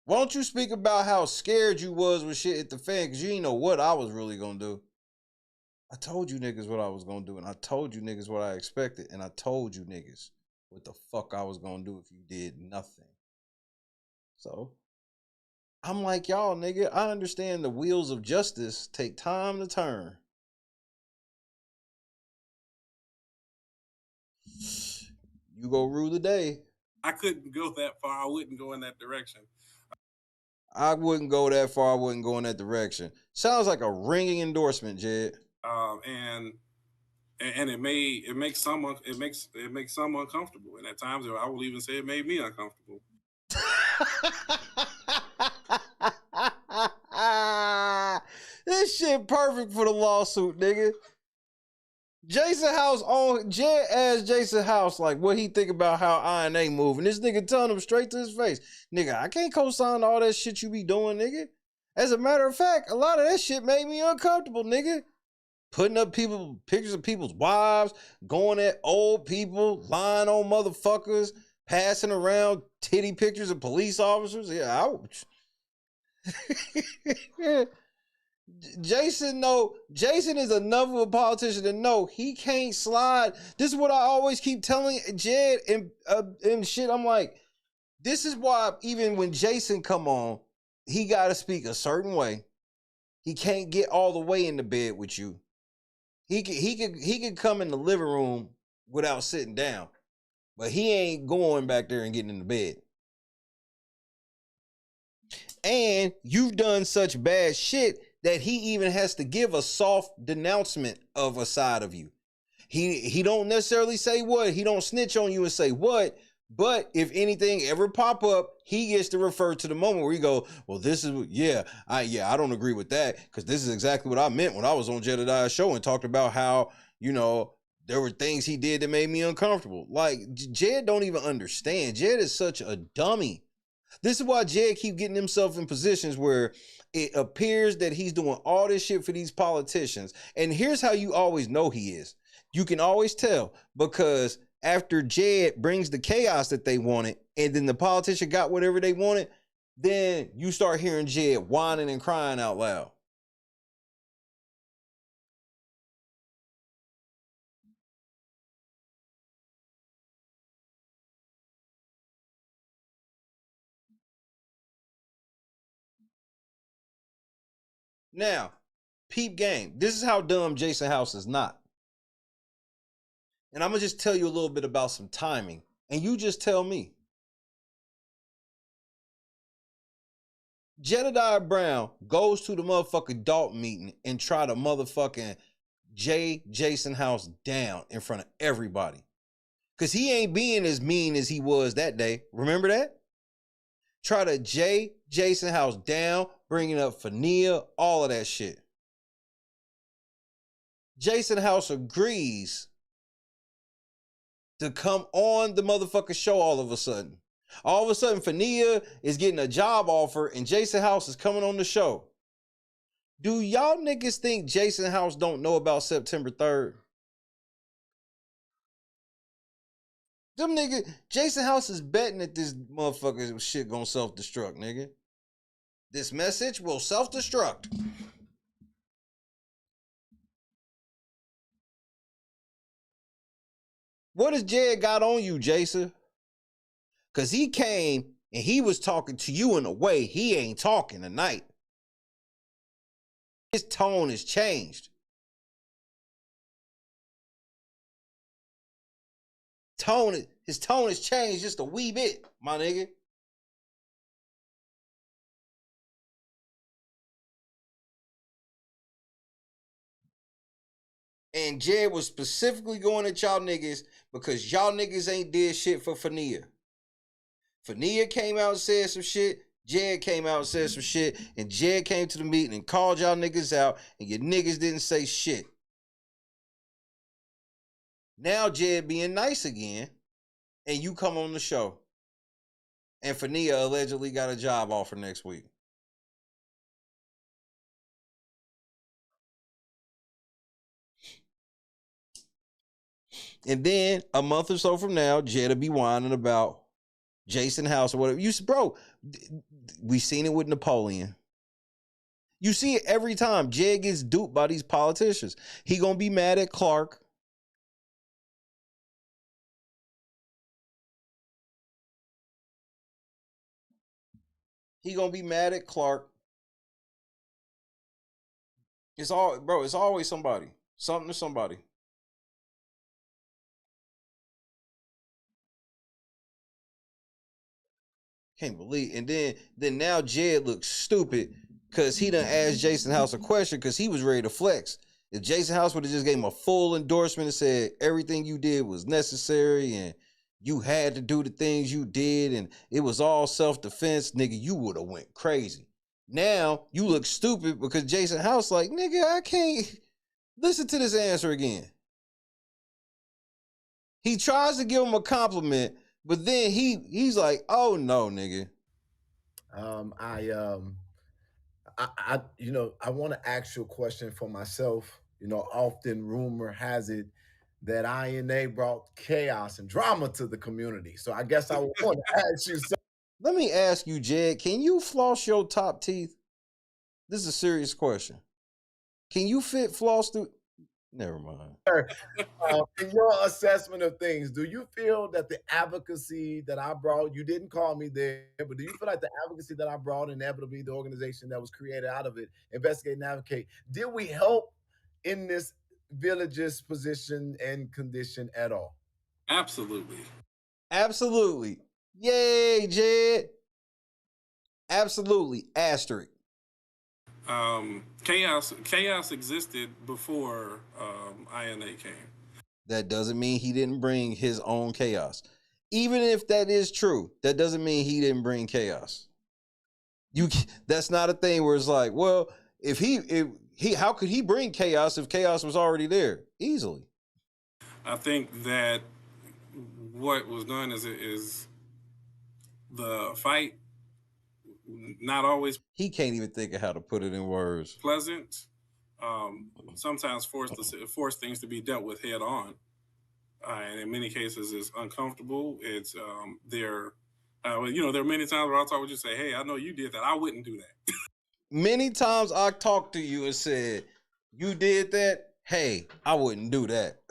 Why don't you speak about how scared you was when shit hit the fan? Because you didn't know what I was really gonna do. I told you niggas what I was gonna do, and I told you niggas what I expected, and I told you niggas what the fuck I was gonna do if you did nothing. So, I'm like, y'all, nigga, I understand the wheels of justice take time to turn. You go rule the day. I couldn't go that far. I wouldn't go in that direction. I wouldn't go that far. I wouldn't go in that direction. Sounds like a ringing endorsement, Jed. And it makes some uncomfortable. And at times, I will even say it made me uncomfortable. This shit perfect for the lawsuit, nigga. Jason House on Jed asked Jason House like what he think about how INA moving. This nigga telling him straight to his face, nigga, I can't co-sign all that shit you be doing, nigga. As a matter of fact, a lot of that shit made me uncomfortable, nigga. Putting up pictures of people's wives, going at old people, lying on motherfuckers, passing around titty pictures of police officers. Yeah, ouch. Jason is enough of a politician to know he can't slide. This is what I always keep telling Jed and shit. I'm like, this is why even when Jason come on, he got to speak a certain way. He can't get all the way in the bed with you. He could come in the living room without sitting down, but he ain't going back there and getting in the bed. And you've done such bad shit that he even has to give a soft denouncement of a side of you. He don't necessarily say what, he don't snitch on you and say what, but if anything ever pop up, he gets to refer to the moment where he go, well, this is, I don't agree with that, because this is exactly what I meant when I was on Jedidiah's show and talked about how, there were things he did that made me uncomfortable. Like, Jed don't even understand. Jed is such a dummy. This is why Jed keep getting himself in positions where it appears that he's doing all this shit for these politicians. And here's how you always know he is. You can always tell, because after Jed brings the chaos that they wanted, and then the politician got whatever they wanted, then you start hearing Jed whining and crying out loud. Now, peep game. This is how dumb Jason House is not. And I'm going to just tell you a little bit about some timing. And you just tell me. Jedidiah Brown goes to the motherfucking Dalton meeting and try to motherfucking Jason House down in front of everybody. Because he ain't being as mean as he was that day. Remember that? Try to Jason House down, bringing up Fania, all of that shit. Jason House agrees to come on the motherfucking show all of a sudden. All of a sudden, Fania is getting a job offer and Jason House is coming on the show. Do y'all niggas think Jason House don't know about September 3rd? Them niggas, Jason House is betting that this motherfucker shit gonna self-destruct, nigga. This message will self-destruct. What has Jed got on you, Jason? Because he came and he was talking to you in a way he ain't talking tonight. His tone has changed. His tone has changed just a wee bit, my nigga. And Jed was specifically going at y'all niggas because y'all niggas ain't did shit for Fania. Fania came out and said some shit. Jed came out and said some shit. And Jed came to the meeting and called y'all niggas out. And your niggas didn't say shit. Now Jed being nice again. And you come on the show. And Fania allegedly got a job offer next week. And then a month or so from now, Jed will be whining about Jason House or whatever. Bro, we seen it with Napoleon. You see it every time. Jed gets duped by these politicians. He gonna be mad at Clark. He gonna be mad at Clark. It's always somebody. Something to somebody. Can't believe. And then now Jed looks stupid because he done asked Jason House a question because he was ready to flex. If Jason House would have just gave him a full endorsement and said everything you did was necessary and you had to do the things you did and it was all self-defense, nigga, you would have went crazy. Now you look stupid because Jason House like, nigga, I can't listen to this answer again. He tries to give him a compliment, but then he's like, oh no, nigga. I want to ask you a question for myself. Often rumor has it that INA brought chaos and drama to the community. So I guess I want to ask you something. Let me ask you, Jed, can you floss your top teeth? This is a serious question. Can you fit floss through? Never mind. In your assessment of things, do you feel that the advocacy that I brought, you didn't call me there, but do you feel like the advocacy that I brought, inevitably the organization that was created out of it, Investigate and Advocate, did we help in this village's position and condition at all? Absolutely. Absolutely. Yay, Jed. Absolutely. Asterisk. Chaos existed before INA came. That doesn't mean he didn't bring his own chaos. Even if that is true, that doesn't mean he didn't bring chaos. That's not a thing where it's like, well, if he how could he bring chaos if chaos was already there? Easily. I think that what was done is the fight not always. He can't even think of how to put it in words. Pleasant. Sometimes force things to be dealt with head on, and in many cases, it's uncomfortable. It's there are many times where I'll talk with you and say, "Hey, I know you did that. I wouldn't do that." Many times I talked to you and said, "You did that. Hey, I wouldn't do that."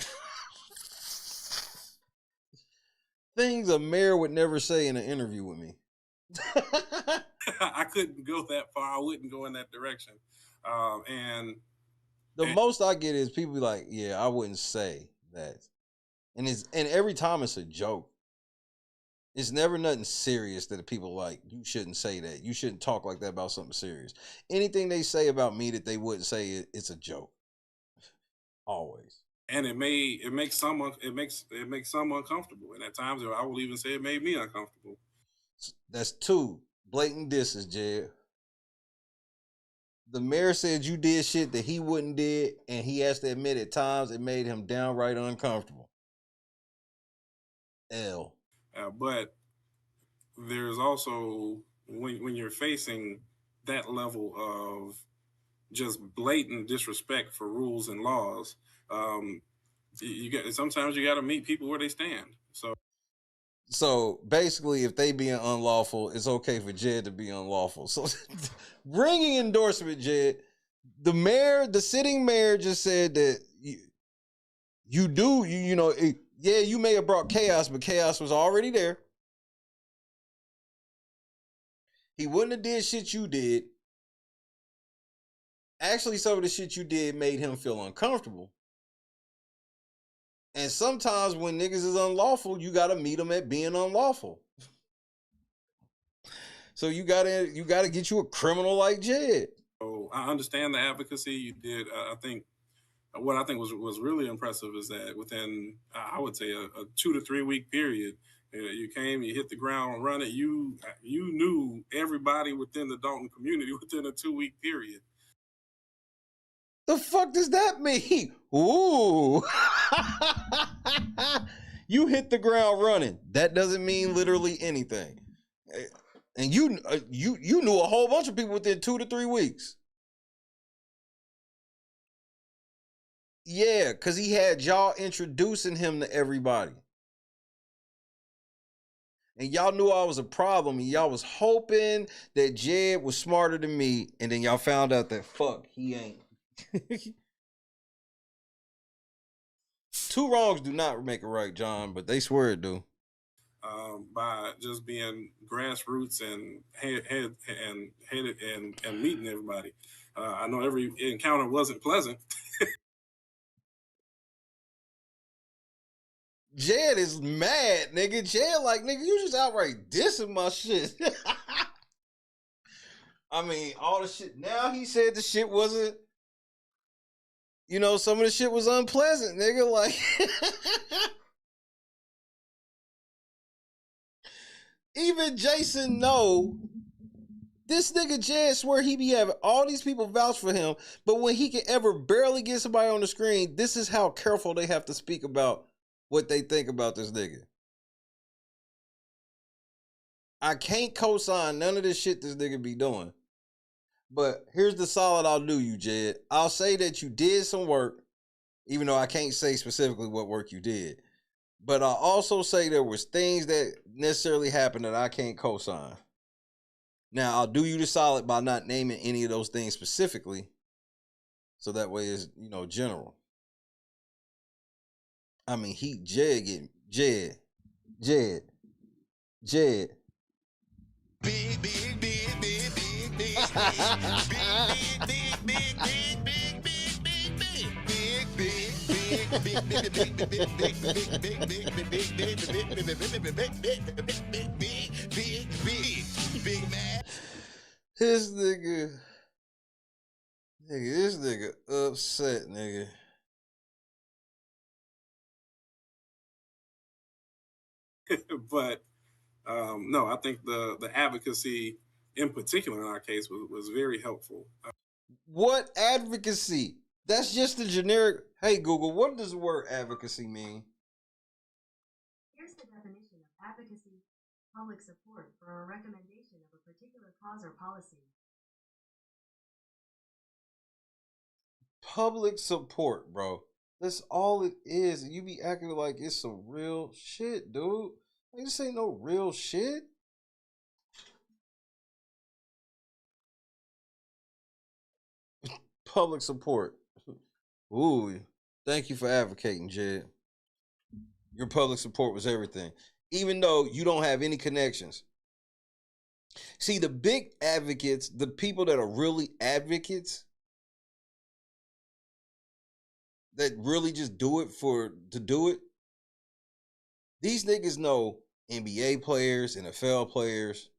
Things a mayor would never say in an interview with me. I couldn't go that far. I wouldn't go in that direction. And most I get is people be like, yeah, I wouldn't say that. And every time it's a joke. It's never nothing serious that people like, you shouldn't say that. You shouldn't talk like that about something serious. Anything they say about me that they wouldn't say, it's a joke. Always. And it makes some uncomfortable. And at times I will even say it made me uncomfortable. That's two blatant disses, Jed. The mayor said you did shit that he wouldn't did, and he has to admit at times it made him downright uncomfortable. L. But there's also, when you're facing that level of just blatant disrespect for rules and laws, sometimes you got to meet people where they stand. So basically, if they being unlawful, it's okay for Jed to be unlawful. So bringing endorsement, Jed, the sitting mayor just said that you may have brought chaos, but chaos was already there. He wouldn't have did shit you did. Actually, some of the shit you did made him feel uncomfortable. And sometimes when niggas is unlawful, you gotta meet them at being unlawful. So you gotta get you a criminal like Jed. So I understand the advocacy you did. I think was really impressive is that within I would say a 2 to 3 week period, you came, you hit the ground running. You knew everybody within the Dalton community within a 2 week period. The fuck does that mean? Ooh. You hit the ground running. That doesn't mean literally anything. And you knew a whole bunch of people within 2 to 3 weeks. Yeah, because he had y'all introducing him to everybody. And y'all knew I was a problem, and y'all was hoping that Jed was smarter than me, and then y'all found out that, fuck, he ain't. 2 wrongs do not make a right, John, but they swear it do. By just being grassroots and headed and meeting everybody. I know every encounter wasn't pleasant. Jed is mad, nigga. Jed like, nigga, you just outright dissing my shit. I mean, all the shit. Now he said the shit wasn't, you know, some of the shit was unpleasant, nigga. Like, even Jason know this nigga Jed swear he be having all these people vouch for him, but when he can ever barely get somebody on the screen, this is how careful they have to speak about what they think about this nigga. I can't co-sign none of this shit this nigga be doing. But here's the solid I'll do you, Jed. I'll say that you did some work, even though I can't say specifically what work you did. But I'll also say there was things that necessarily happened that I can't co-sign. Now, I'll do you the solid by not naming any of those things specifically, so that way it's, you know, general. I mean, Jed. This nigga upset, nigga. But no, I think the advocacy in particular in our case was very helpful. What advocacy? That's just a generic. Hey, Google, what does the word advocacy mean? Here's the definition of advocacy: public support for a recommendation of a particular cause or policy. Public support, bro. That's all it is. You be acting like it's some real shit, dude. Like, this ain't no real shit. Public support. Ooh, thank you for advocating, Jed. Your public support was everything. Even though you don't have any connections. See, the big advocates, the people that are really advocates, that really just do it to do it, these niggas know NBA players, NFL players,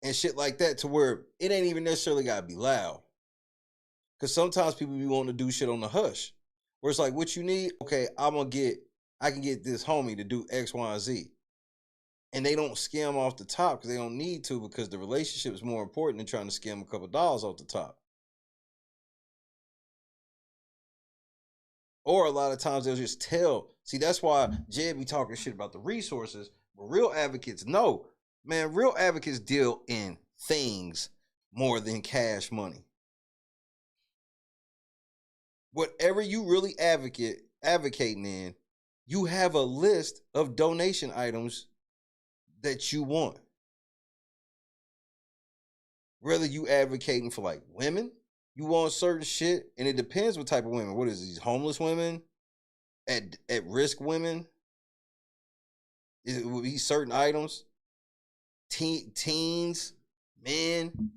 and shit like that, to where it ain't even necessarily gotta be loud. Because sometimes people be wanting to do shit on the hush. Where it's like, what you need? Okay, I can get this homie to do X, Y, and Z. And they don't skim off the top because they don't need to, because the relationship is more important than trying to skim a couple dollars off the top. Or a lot of times they'll just tell. See, that's why Jed be talking shit about the resources. But real advocates know, man, real advocates deal in things more than cash money. Whatever you really advocating in, you have a list of donation items that you want. Whether you advocating for like women, you want certain shit, and it depends what type of women. What is these homeless women? At risk women? It would be certain items. Teens, men.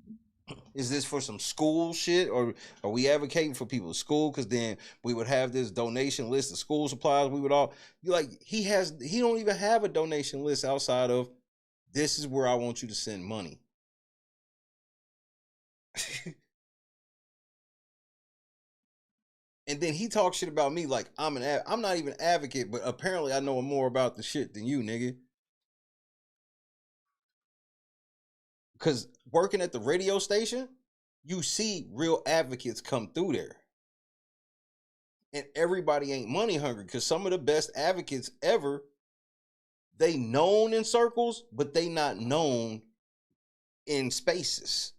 Is this for some school shit, or are we advocating for people's school? Because then we would have this donation list of school supplies. We would all be like, he don't even have a donation list outside of, this is where I want you to send money. And then he talks shit about me like I'm not even an advocate, but apparently I know more about the shit than you, nigga. Because working at the radio station, you see real advocates come through there. And everybody ain't money hungry, because some of the best advocates ever they known in circles, but they not known in spaces.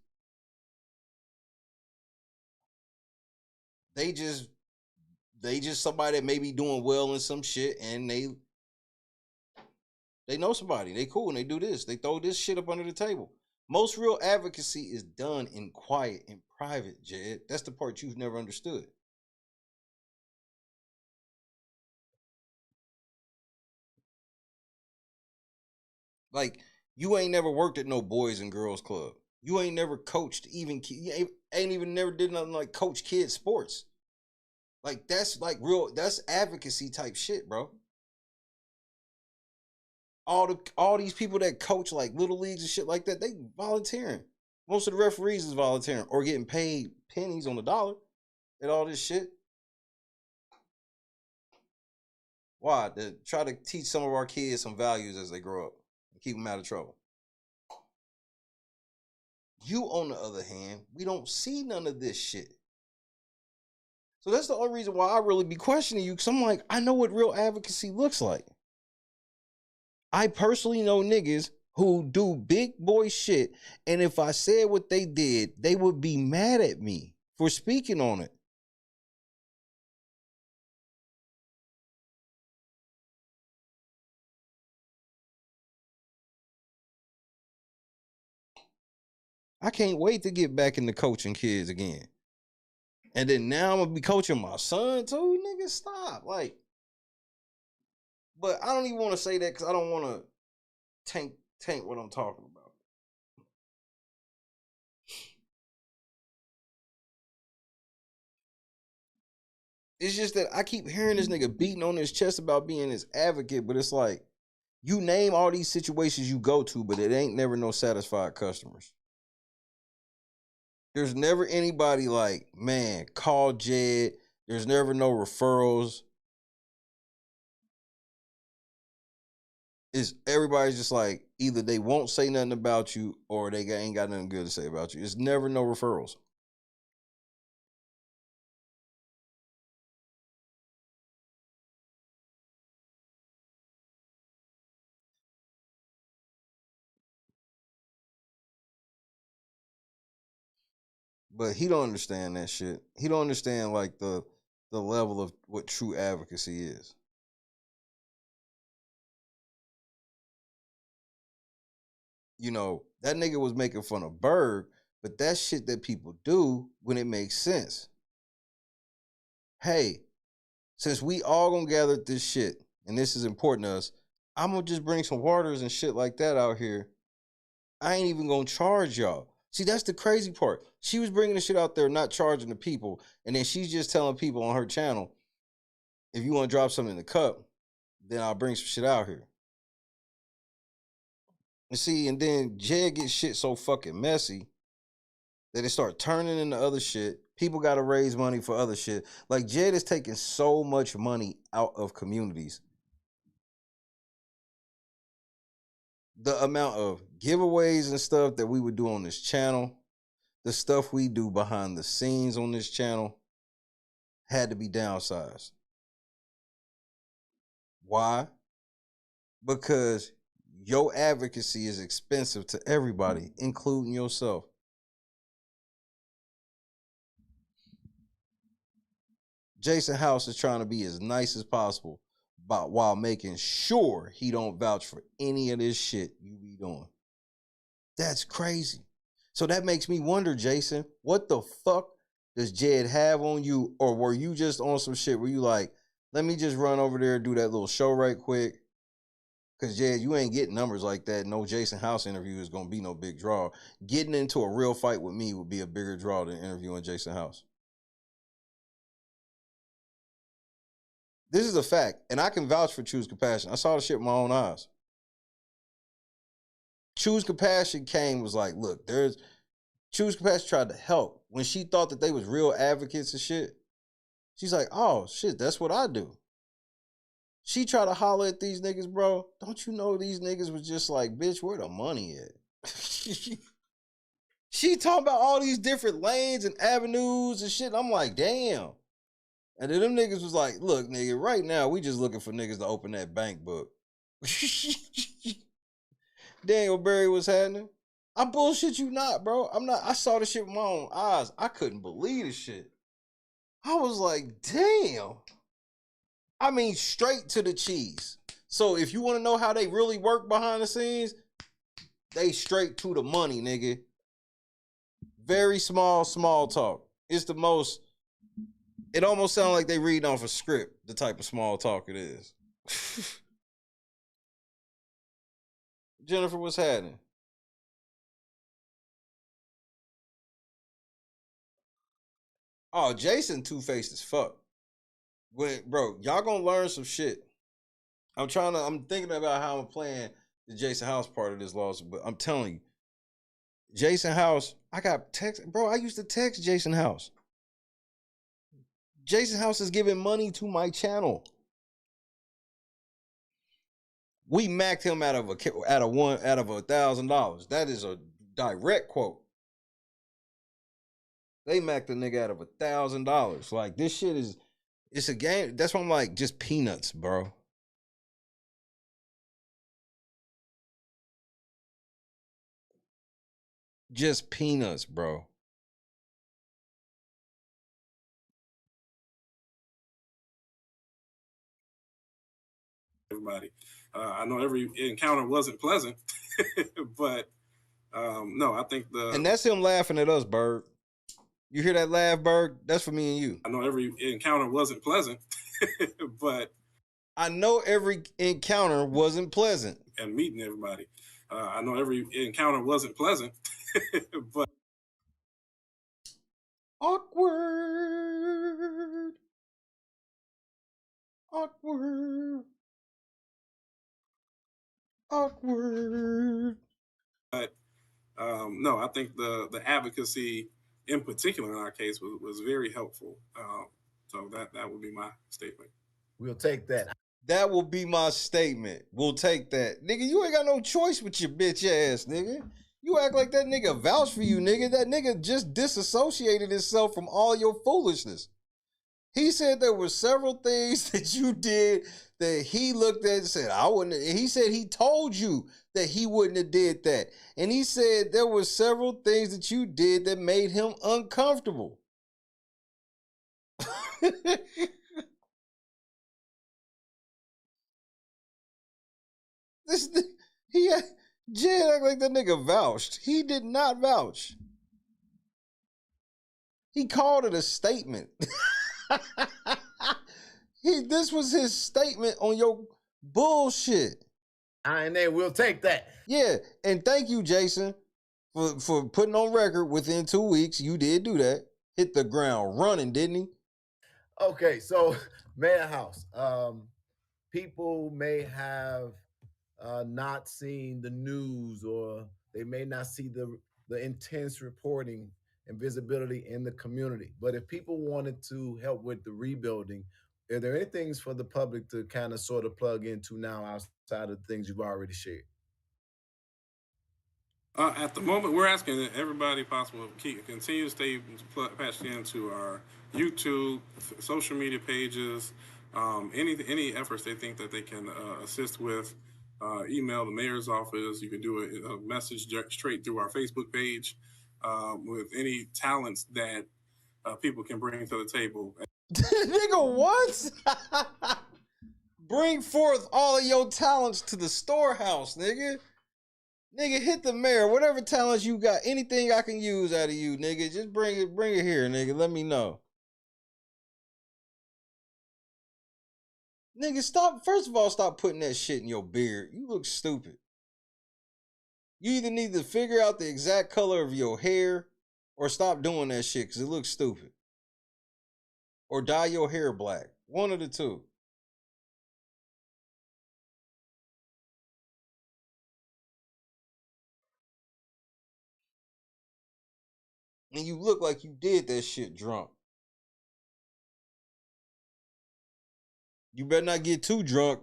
They just somebody that may be doing well in some shit, and they know somebody. They cool and they do this. They throw this shit up under the table. Most real advocacy is done in quiet and private, Jed. That's the part you've never understood. Like, you ain't never worked at no boys and girls club. You ain't never coached you ain't even never did nothing like coach kids sports. Like, that's like that's advocacy type shit, bro. All these people that coach like little leagues and shit like that, they volunteering. Most of the referees is volunteering or getting paid pennies on the dollar and all this shit. Why? To try to teach some of our kids some values as they grow up and keep them out of trouble. You, on the other hand, we don't see none of this shit. So that's the only reason why I really be questioning you, because I'm like, I know what real advocacy looks like. I personally know niggas who do big boy shit, and if I said what they did, they would be mad at me for speaking on it. I can't wait to get back into coaching kids again. And then now I'm going to be coaching my son too. Nigga, stop. Like, but I don't even want to say that because I don't want to taint what I'm talking about. It's just that I keep hearing this nigga beating on his chest about being his advocate, but it's like, you name all these situations you go to, but it ain't never no satisfied customers. There's never anybody like, man, call Jed. There's never no referrals. Everybody's just like, either they won't say nothing about you or they ain't got nothing good to say about you. It's never no referrals. But he don't understand that shit. He don't understand like the level of what true advocacy is. You know, that nigga was making fun of Berg, but that's shit that people do when it makes sense. Hey, since we all gonna gather this shit, and this is important to us, I'm gonna just bring some waters and shit like that out here. I ain't even gonna charge y'all. See, that's the crazy part. She was bringing the shit out there, not charging the people, and then she's just telling people on her channel, if you want to drop something in the cup, then I'll bring some shit out here. And see, and then Jed gets shit so fucking messy that it start turning into other shit. People got to raise money for other shit. Like, Jed is taking so much money out of communities. The amount of giveaways and stuff that we would do on this channel, the stuff we do behind the scenes on this channel, had to be downsized. Why? Because your advocacy is expensive to everybody, including yourself. Jason House is trying to be as nice as possible while making sure he don't vouch for any of this shit you be doing. That's crazy. So that makes me wonder, Jason, what the fuck does Jed have on you? Or were you just on some shit where you like, let me just run over there and do that little show right quick? Because, Jed, you ain't getting numbers like that. No Jason House interview is going to be no big draw. Getting into a real fight with me would be a bigger draw than interviewing Jason House. This is a fact, and I can vouch for Choose Compassion. I saw the shit with my own eyes. Choose Compassion was like, look, Choose Compassion tried to help. When she thought that they was real advocates and shit, she's like, oh, shit, that's what I do. She tried to holler at these niggas, bro. Don't you know these niggas was just like, bitch, where the money at? She talking about all these different lanes and avenues and shit. I'm like, damn. And then them niggas was like, look, nigga, right now we just looking for niggas to open that bank book. Daniel Berry was happening. I bullshit you not, bro. I'm not. I saw this shit with my own eyes. I couldn't believe this shit. I was like, damn. I mean, straight to the cheese. So if you want to know how they really work behind the scenes, they straight to the money, nigga. Very small talk. It's the most, it almost sounds like they reading off a script, the type of small talk it is. Jennifer, what's happening? Oh, Jason two-faced as fuck. Bro, y'all gonna learn some shit. I'm thinking about how I'm playing the Jason House part of this lawsuit, but I'm telling you, Jason House, I got text, bro, I used to text Jason House. Jason House is giving money to my channel. We macked him out of $1,000. That is a direct quote. They macked the nigga out of $1,000. Like, this shit is, it's a game. That's why I'm like, just peanuts, bro. Just peanuts, bro. Everybody. I know every encounter wasn't pleasant, but no, I think And that's him laughing at us, Berg. You hear that laugh, Berg? That's for me and you. I know every encounter wasn't pleasant, but I know every encounter wasn't pleasant. And meeting everybody. I know every encounter wasn't pleasant, but awkward. But no, I think the advocacy in particular in our case was very helpful. So that would be my statement. We'll take that. That will be my statement. We'll take that. Nigga, you ain't got no choice with your bitch ass, nigga. You act like that nigga vouched for you, nigga. That nigga just disassociated himself from all your foolishness. He said there were several things that you did that he looked at and said, I wouldn't. And he said he told you that he wouldn't have did that. And he said there were several things that you did that made him uncomfortable. Jed act like that nigga vouched. He did not vouch. He called it a statement. This was his statement on your bullshit. And then we'll take that. Yeah, and thank you, Jason, for putting on record within 2 weeks. You did do that. Hit the ground running, didn't he? Okay, so Madhouse. People may have not seen the news, or they may not see the intense reporting and visibility in the community. But if people wanted to help with the rebuilding, are there any things for the public to kind of sort of plug into now outside of the things you've already shared? At the moment, we're asking that everybody possible continue to stay patched into our YouTube, social media pages, any efforts they think that they can assist with. Email the mayor's office. You can do a message straight through our Facebook page with any talents that people can bring to the table. Nigga, what? Bring forth all of your talents to the storehouse, nigga. Nigga, hit the mayor. Whatever talents you got, anything I can use out of you, nigga, just bring it here, nigga. Let me know. Nigga, stop. First of all, stop putting that shit in your beard. You look stupid. You either need to figure out the exact color of your hair or stop doing that shit because it looks stupid. Or dye your hair black. One of the two. And you look like you did that shit drunk. You better not get too drunk.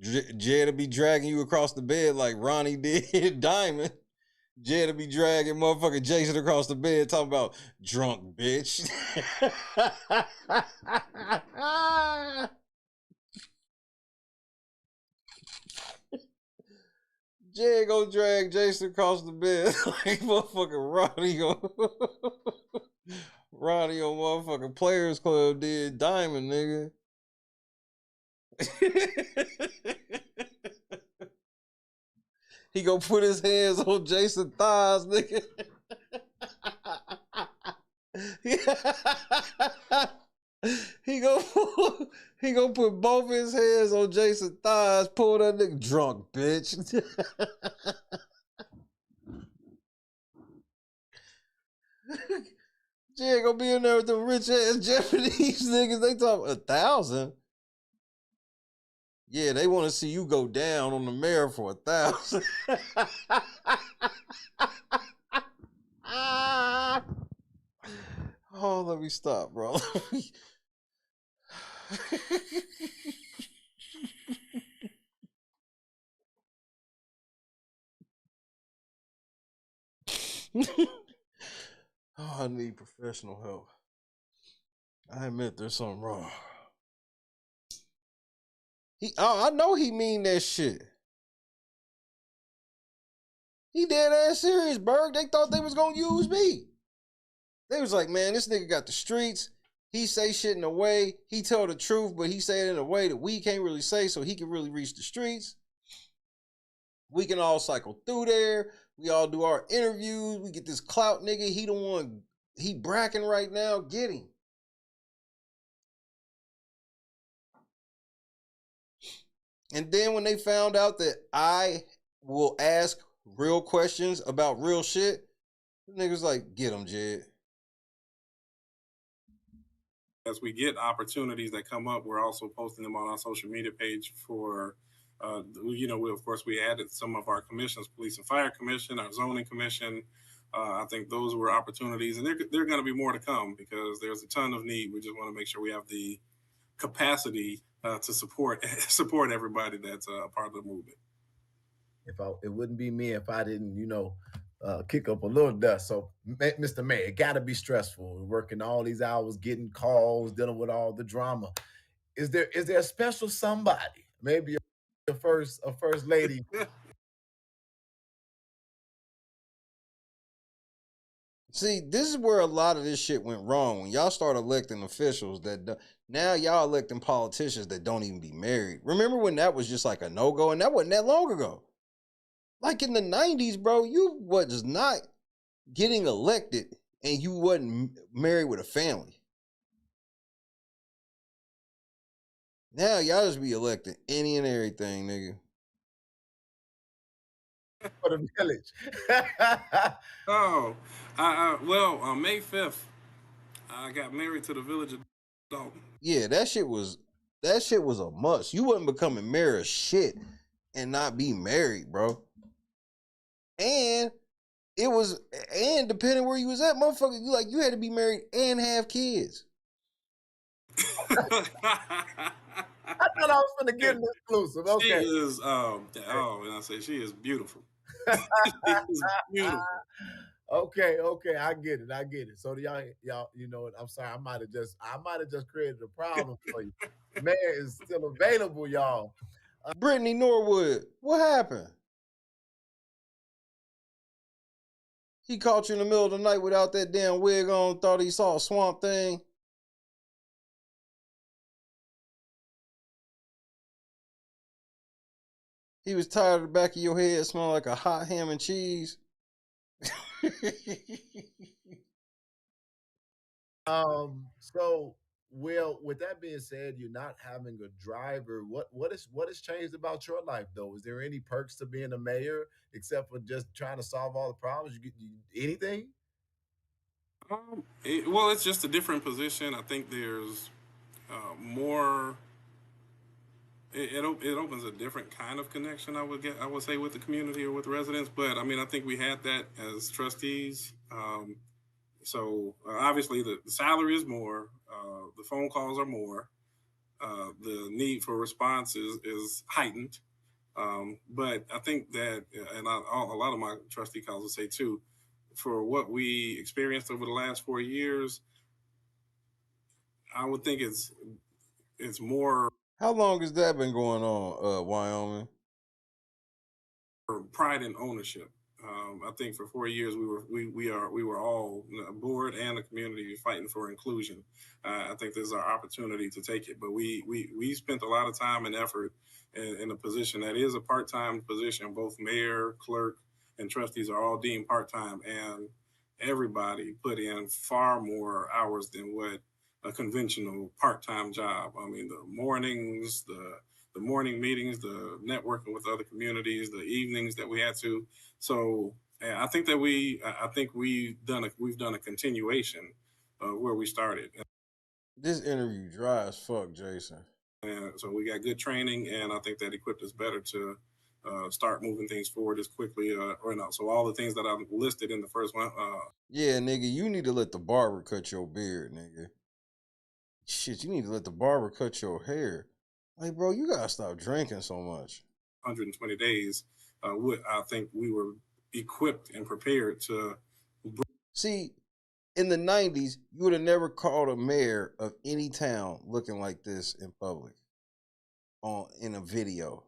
Jed will be dragging you across the bed like Ronnie did Diamond. Jed will be dragging motherfucking Jason across the bed talking about drunk bitch. Jay gonna drag Jason across the bed like motherfucking Ronnie on motherfucking Players Club did Diamond, nigga. He gonna put his hands on Jason's thighs, nigga. He gonna put both his hands on Jason's thighs, pull that nigga drunk, bitch. Jay gonna be in there with the rich ass Japanese niggas. They talk 1,000. Yeah, they want to see you go down on the mayor for 1,000. Oh, let me stop, bro. Oh, I need professional help. I admit there's something wrong. I know he mean that shit. He dead ass serious, Berg. They thought they was gonna use me. They was like, man, this nigga got the streets. He say shit in a way, he tell the truth, but he say it in a way that we can't really say, so he can really reach the streets. We can all cycle through there. We all do our interviews. We get this clout nigga. He the one, he bracking right now. Get him. And then when they found out that I will ask real questions about real shit, the niggas like, get him, Jed. As we get opportunities that come up, we're also posting them on our social media page for, we added some of our commissions, Police and Fire Commission, our Zoning Commission. I think those were opportunities, and there are going to be more to come because there's a ton of need. We just want to make sure we have the capacity to support everybody that's a part of the movement. It wouldn't be me if I didn't, kick up a little dust. So, Mr. Mayor, it got to be stressful working all these hours, getting calls, dealing with all the drama. Is there a special somebody, maybe a first lady? See, this is where a lot of this shit went wrong. When y'all start electing officials now y'all electing politicians that don't even be married. Remember when that was just like a no-go, and that wasn't that long ago. Like in the 90s, bro, you was not getting elected and you wasn't married with a family. Now y'all just be electing any and everything, nigga. For the village. On May 5th, I got married to the village of Dalton. Yeah, that shit was a must. You wasn't becoming mayor of shit and not be married, bro. And depending where you was at, motherfucker, you had to be married and have kids. I thought I was gonna get an exclusive. Okay. She is she is beautiful. She is beautiful. Okay, I get it. So y'all, you know what? I'm sorry, I might have just created a problem for you. Mayor is still available, y'all. Brittany Norwood, what happened? He caught you in the middle of the night without that damn wig on, thought he saw a Swamp Thing. He was tired of the back of your head smelling like a hot ham and cheese. So, well, with that being said, you're not having a driver. What has changed about your life though? Is there any perks to being a mayor except for just trying to solve all the problems? Anything? It's just a different position. I think there's more. It opens a different kind of connection. I would say with the community or with residents. But I mean, I think we had that as trustees. So obviously the salary is more, the phone calls are more, the need for response is heightened. But I think that, and a lot of my trustee calls will say too, for what we experienced over the last 4 years, I would think it's more. How long has that been going on, Wyoming? pride and ownership. I think for 4 years we were all board and the community fighting for inclusion. I think this is our opportunity to take it, but we spent a lot of time and effort in a position that is a part-time position. Both mayor, clerk, and trustees are all deemed part-time, and everybody put in far more hours than what a conventional part-time job. I mean, the mornings, the morning meetings, the networking with other communities, the evenings that we had to. So I think that we've done a continuation of where we started. This interview dry as fuck, Jason. And so we got good training, and I think that equipped us better to start moving things forward as quickly or not. So all the things that I've listed in the first one. Yeah, nigga, you need to let the barber cut your beard, nigga. Shit, you need to let the barber cut your hair. Like, bro, you gotta stop drinking so much. 120 days, I think we were equipped and prepared to. See, in the 90s, you would have never called a mayor of any town looking like this in public, in a video.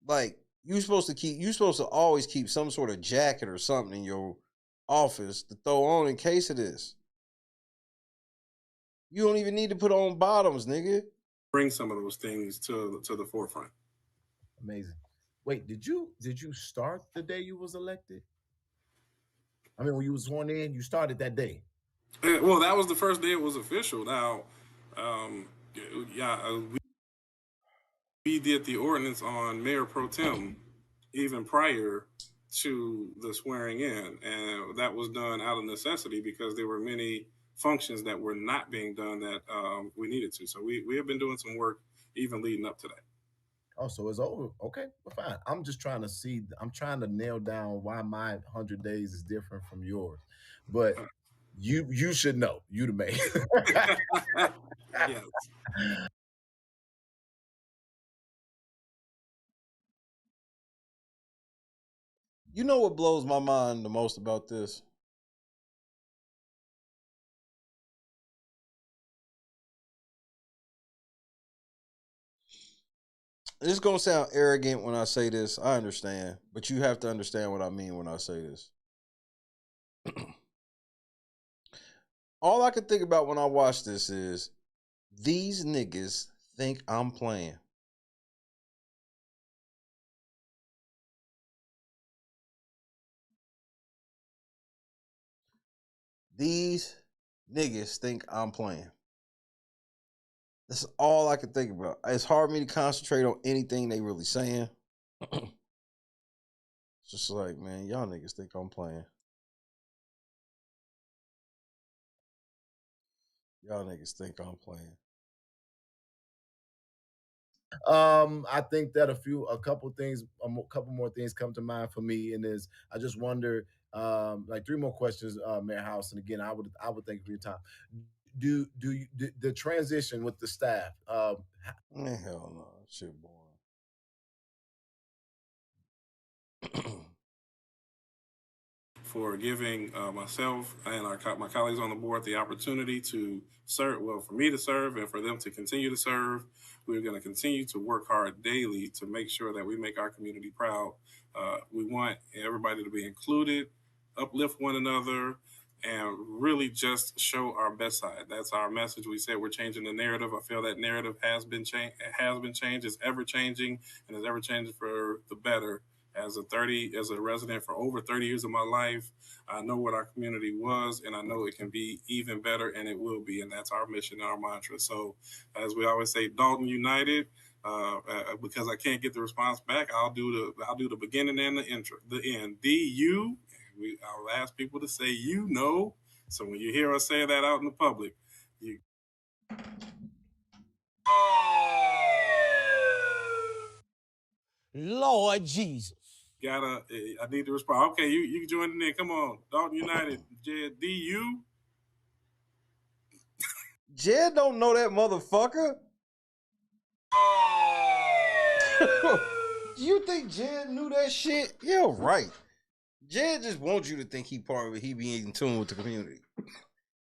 Like, you're supposed to always keep some sort of jacket or something in your office to throw on in case of this. You don't even need to put on bottoms, nigga. Bring some of those things to the forefront. Amazing. Wait, did you start the day you was elected? I mean, when you was sworn in, you started that day. Well, that was the first day it was official. Now, we did the ordinance on Mayor Pro Tem even prior to the swearing in, and that was done out of necessity because there were many functions that were not being done that we needed to. So we have been doing some work even leading up to that. Oh, so it's over. Okay, well, fine. I'm just trying to nail down why my 100 days is different from yours. But you should know. You the mayor. Yes. You know what blows my mind the most about this? It's going to sound arrogant when I say this. I understand. But you have to understand what I mean when I say this. All I can think about when I watch this is, these niggas think I'm playing. These niggas think I'm playing. That's all I can think about. It's hard for me to concentrate on anything they really saying. It's just like, man, y'all niggas think I'm playing. Y'all niggas think I'm playing. I think that a couple more things come to mind for me, and is I just wonder, like 3 more questions, Mayor House, and again, I would thank you for your time. Do the transition with the staff? Man, hell no, shit boring. For giving myself and my colleagues on the board the opportunity to serve, well, for me to serve and for them to continue to serve. We're going to continue to work hard daily to make sure that we make our community proud. We want everybody to be included, uplift one another, and really just show our best side. That's our message. We said we're changing the narrative. I feel that narrative has been changed, is ever changing, and is ever changing for the better. As a resident for over 30 years of my life, I know what our community was, and I know it can be even better, and it will be, and that's our mission and our mantra. So, as we always say, Dalton United. Because I can't get the response back, I'll do the beginning and the intro, the end. DU. I'll ask people to say you know. So when you hear us say that out in the public, you. Lord Jesus. I need to respond. Okay, you can join in there. Come on. Dalton United, DU. Jed don't know that motherfucker. You think Jed knew that shit? Yeah, right. Jed just wants you to think he part of it. He be in tune with the community.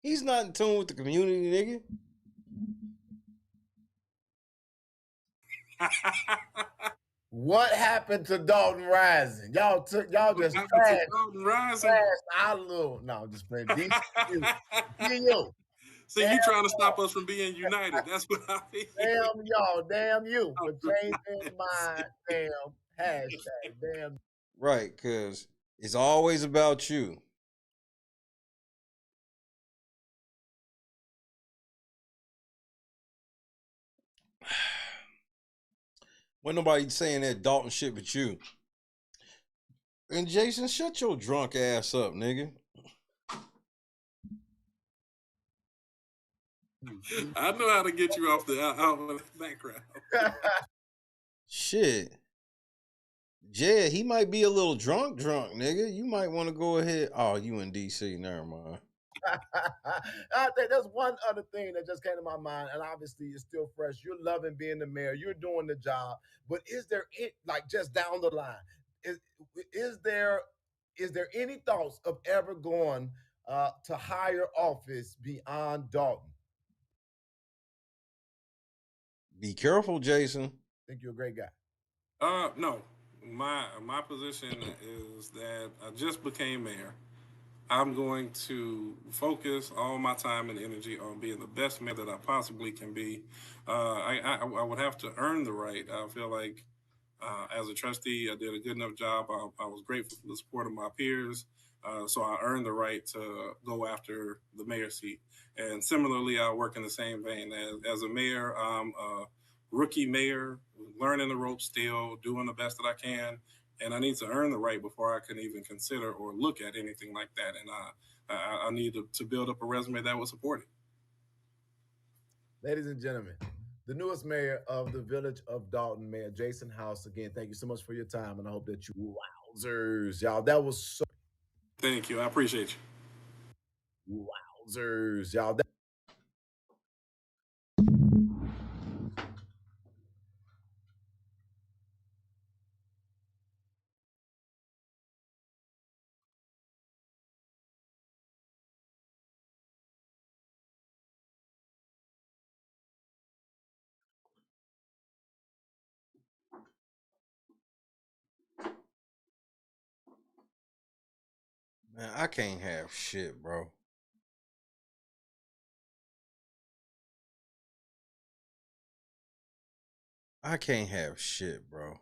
He's not in tune with the community, nigga. What happened to Dalton Rising? Y'all just trashed Dalton Rising. our little. No, I'm just playing. DU. See, you trying to stop us from being united. That's what I mean. Damn y'all. Damn you for changing my damn hashtag. Damn. Right, because it's always about you. When nobody saying that Dalton shit but you. And Jason, shut your drunk ass up, nigga. I know how to get you off the out of the background. Shit. Jed, he might be a little drunk, nigga. You might want to go ahead. Oh, you in DC, never mind. I think that's one other thing that just came to my mind, and obviously it's still fresh. You're loving being the mayor, you're doing the job, but is there just down the line? Is there any thoughts of ever going to higher office beyond Dalton? Be careful, Jason. I think you're a great guy. No. My position is that I just became mayor. I'm going to focus all my time and energy on being the best mayor that I possibly can be. I would have to earn the right. I feel like as a trustee, I did a good enough job. I was grateful for the support of my peers. So I earned the right to go after the mayor seat. And similarly, I work in the same vein. As a mayor, I'm a rookie mayor, learning the ropes still, doing the best that I can. And I need to earn the right before I can even consider or look at anything like that. And I need to build up a resume that will support it. Ladies and gentlemen, the newest mayor of the village of Dalton, Mayor Jason House. Again, thank you so much for your time, and I hope that you wowzers, y'all. That was so. Thank you. I appreciate you. Wowzers, y'all. Man, I can't have shit, bro. I can't have shit, bro.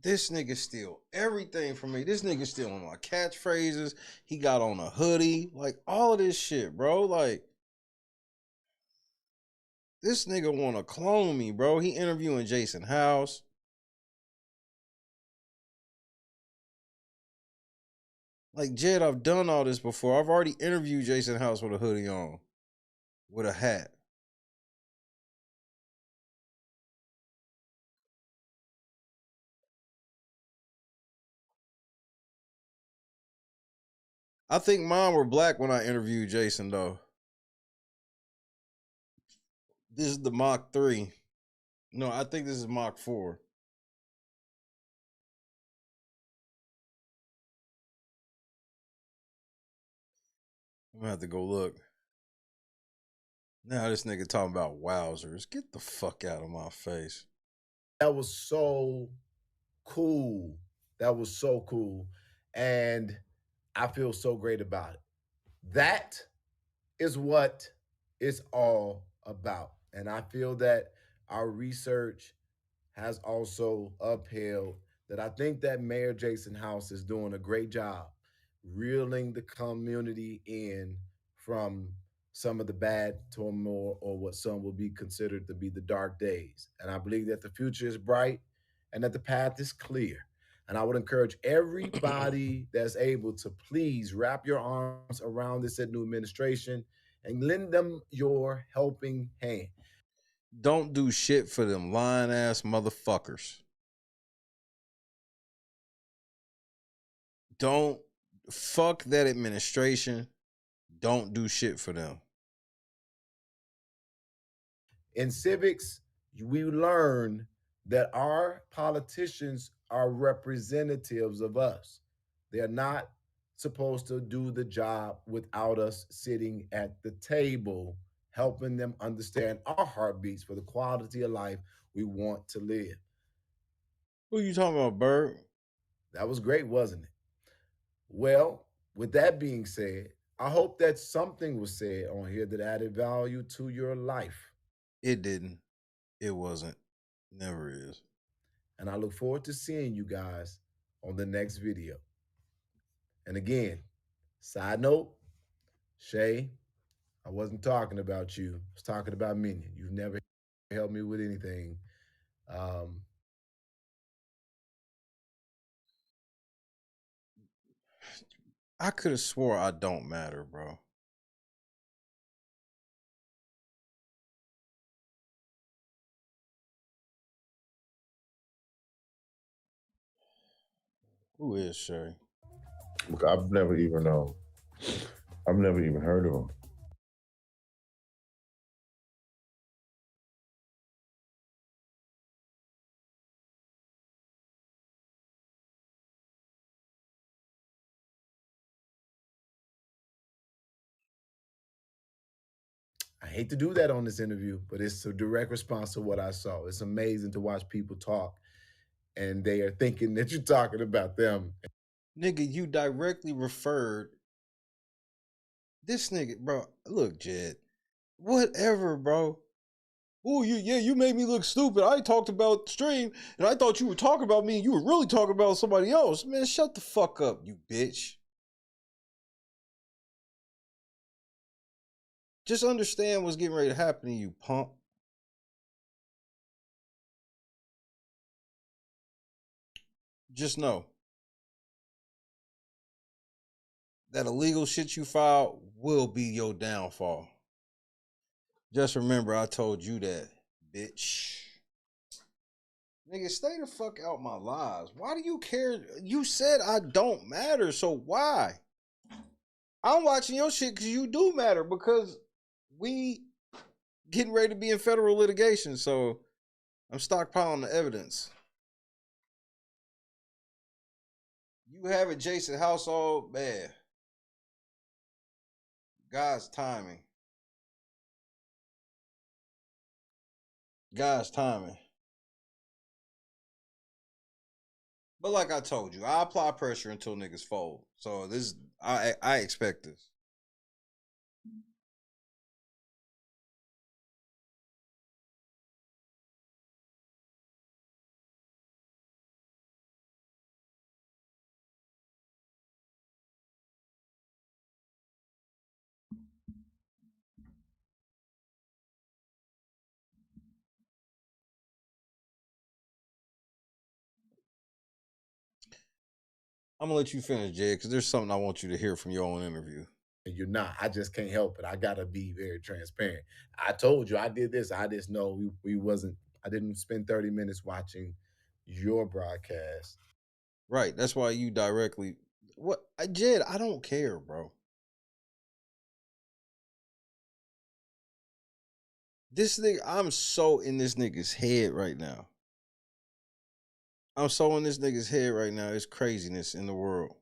This nigga steal everything from me. This nigga stealing my catchphrases. He got on a hoodie. Like, all of this shit, bro. Like, this nigga want to clone me, bro. He interviewing Jason House. Like, Jed, I've done all this before. I've already interviewed Jason House with a hoodie on. With a hat. I think mine were black when I interviewed Jason, though. This is the Mach 3. No, I think this is Mach 4. I'm gonna have to go look. Now this nigga talking about wowzers. Get the fuck out of my face. That was so cool. That was so cool. And I feel so great about it. That is what it's all about. And I feel that our research has also upheld that. I think that Mayor Jason House is doing a great job reeling the community in from some of the bad turmoil or what some will be considered to be the dark days. And I believe that the future is bright and that the path is clear. And I would encourage everybody that's able to please wrap your arms around this new administration and lend them your helping hand. Don't do shit for them lying ass motherfuckers. Don't fuck that administration. Don't do shit for them. In civics, we learn that our politicians are representatives of us. They're not supposed to do the job without us sitting at the table helping them understand our heartbeats for the quality of life we want to live. Who you talking about, Bird? That was great, wasn't it? Well, with that being said, I hope that something was said on here that added value to your life. It didn't. It wasn't. Never is. And I look forward to seeing you guys on the next video. And again, side note, Shay, I wasn't talking about you. I was talking about Minion. You've never helped me with anything. I could have swore I don't matter, bro. Who is Shay? Look, I've never even heard of him. I hate to do that on this interview, but it's a direct response to what I saw. It's amazing to watch people talk and they are thinking that you're talking about them. Nigga, you directly referred this nigga, bro. Look, Jed, whatever, bro. Oh, you made me look stupid. I talked about the stream and I thought you were talking about me and you were really talking about somebody else. Man, shut the fuck up, you bitch. Just understand what's getting ready to happen to you, punk. Just know that illegal shit you filed will be your downfall. Just remember I told you that, bitch. Nigga, stay the fuck out my lives. Why do you care? You said I don't matter, so why? I'm watching your shit because you do matter, because we getting ready to be in federal litigation, so I'm stockpiling the evidence. You have it, Jason household, man. God's timing. God's timing. But like I told you, I apply pressure until niggas fold. So this, I expect this. I'm gonna let you finish, Jay, because there's something I want you to hear from your own interview. And you're not. I just can't help it. I gotta be very transparent. I told you I did this. I just know we wasn't. I didn't spend 30 minutes watching your broadcast. Right. That's why you directly. What, Jed? I don't care, bro. This nigga, I'm so in this nigga's head right now. I'm so in this nigga's head right now. It's craziness in the world.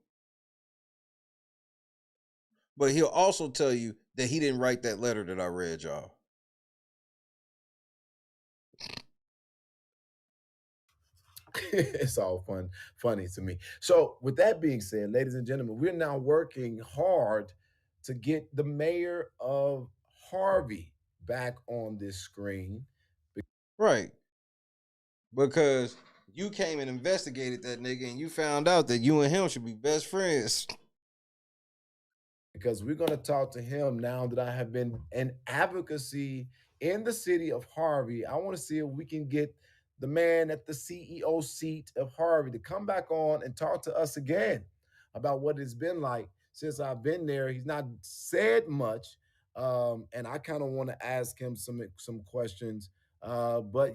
But he'll also tell you that he didn't write that letter that I read, y'all. It's all funny to me. So with that being said, ladies and gentlemen, we're now working hard to get the mayor of Harvey back on this screen. Right. Because you came and investigated that nigga and you found out that you and him should be best friends. Because we're going to talk to him now that I have been in advocacy in the city of Harvey. I want to see if we can get the man at the CEO seat of Harvey to come back on and talk to us again about what it's been like since I've been there. He's not said much, and I kind of want to ask him some questions. But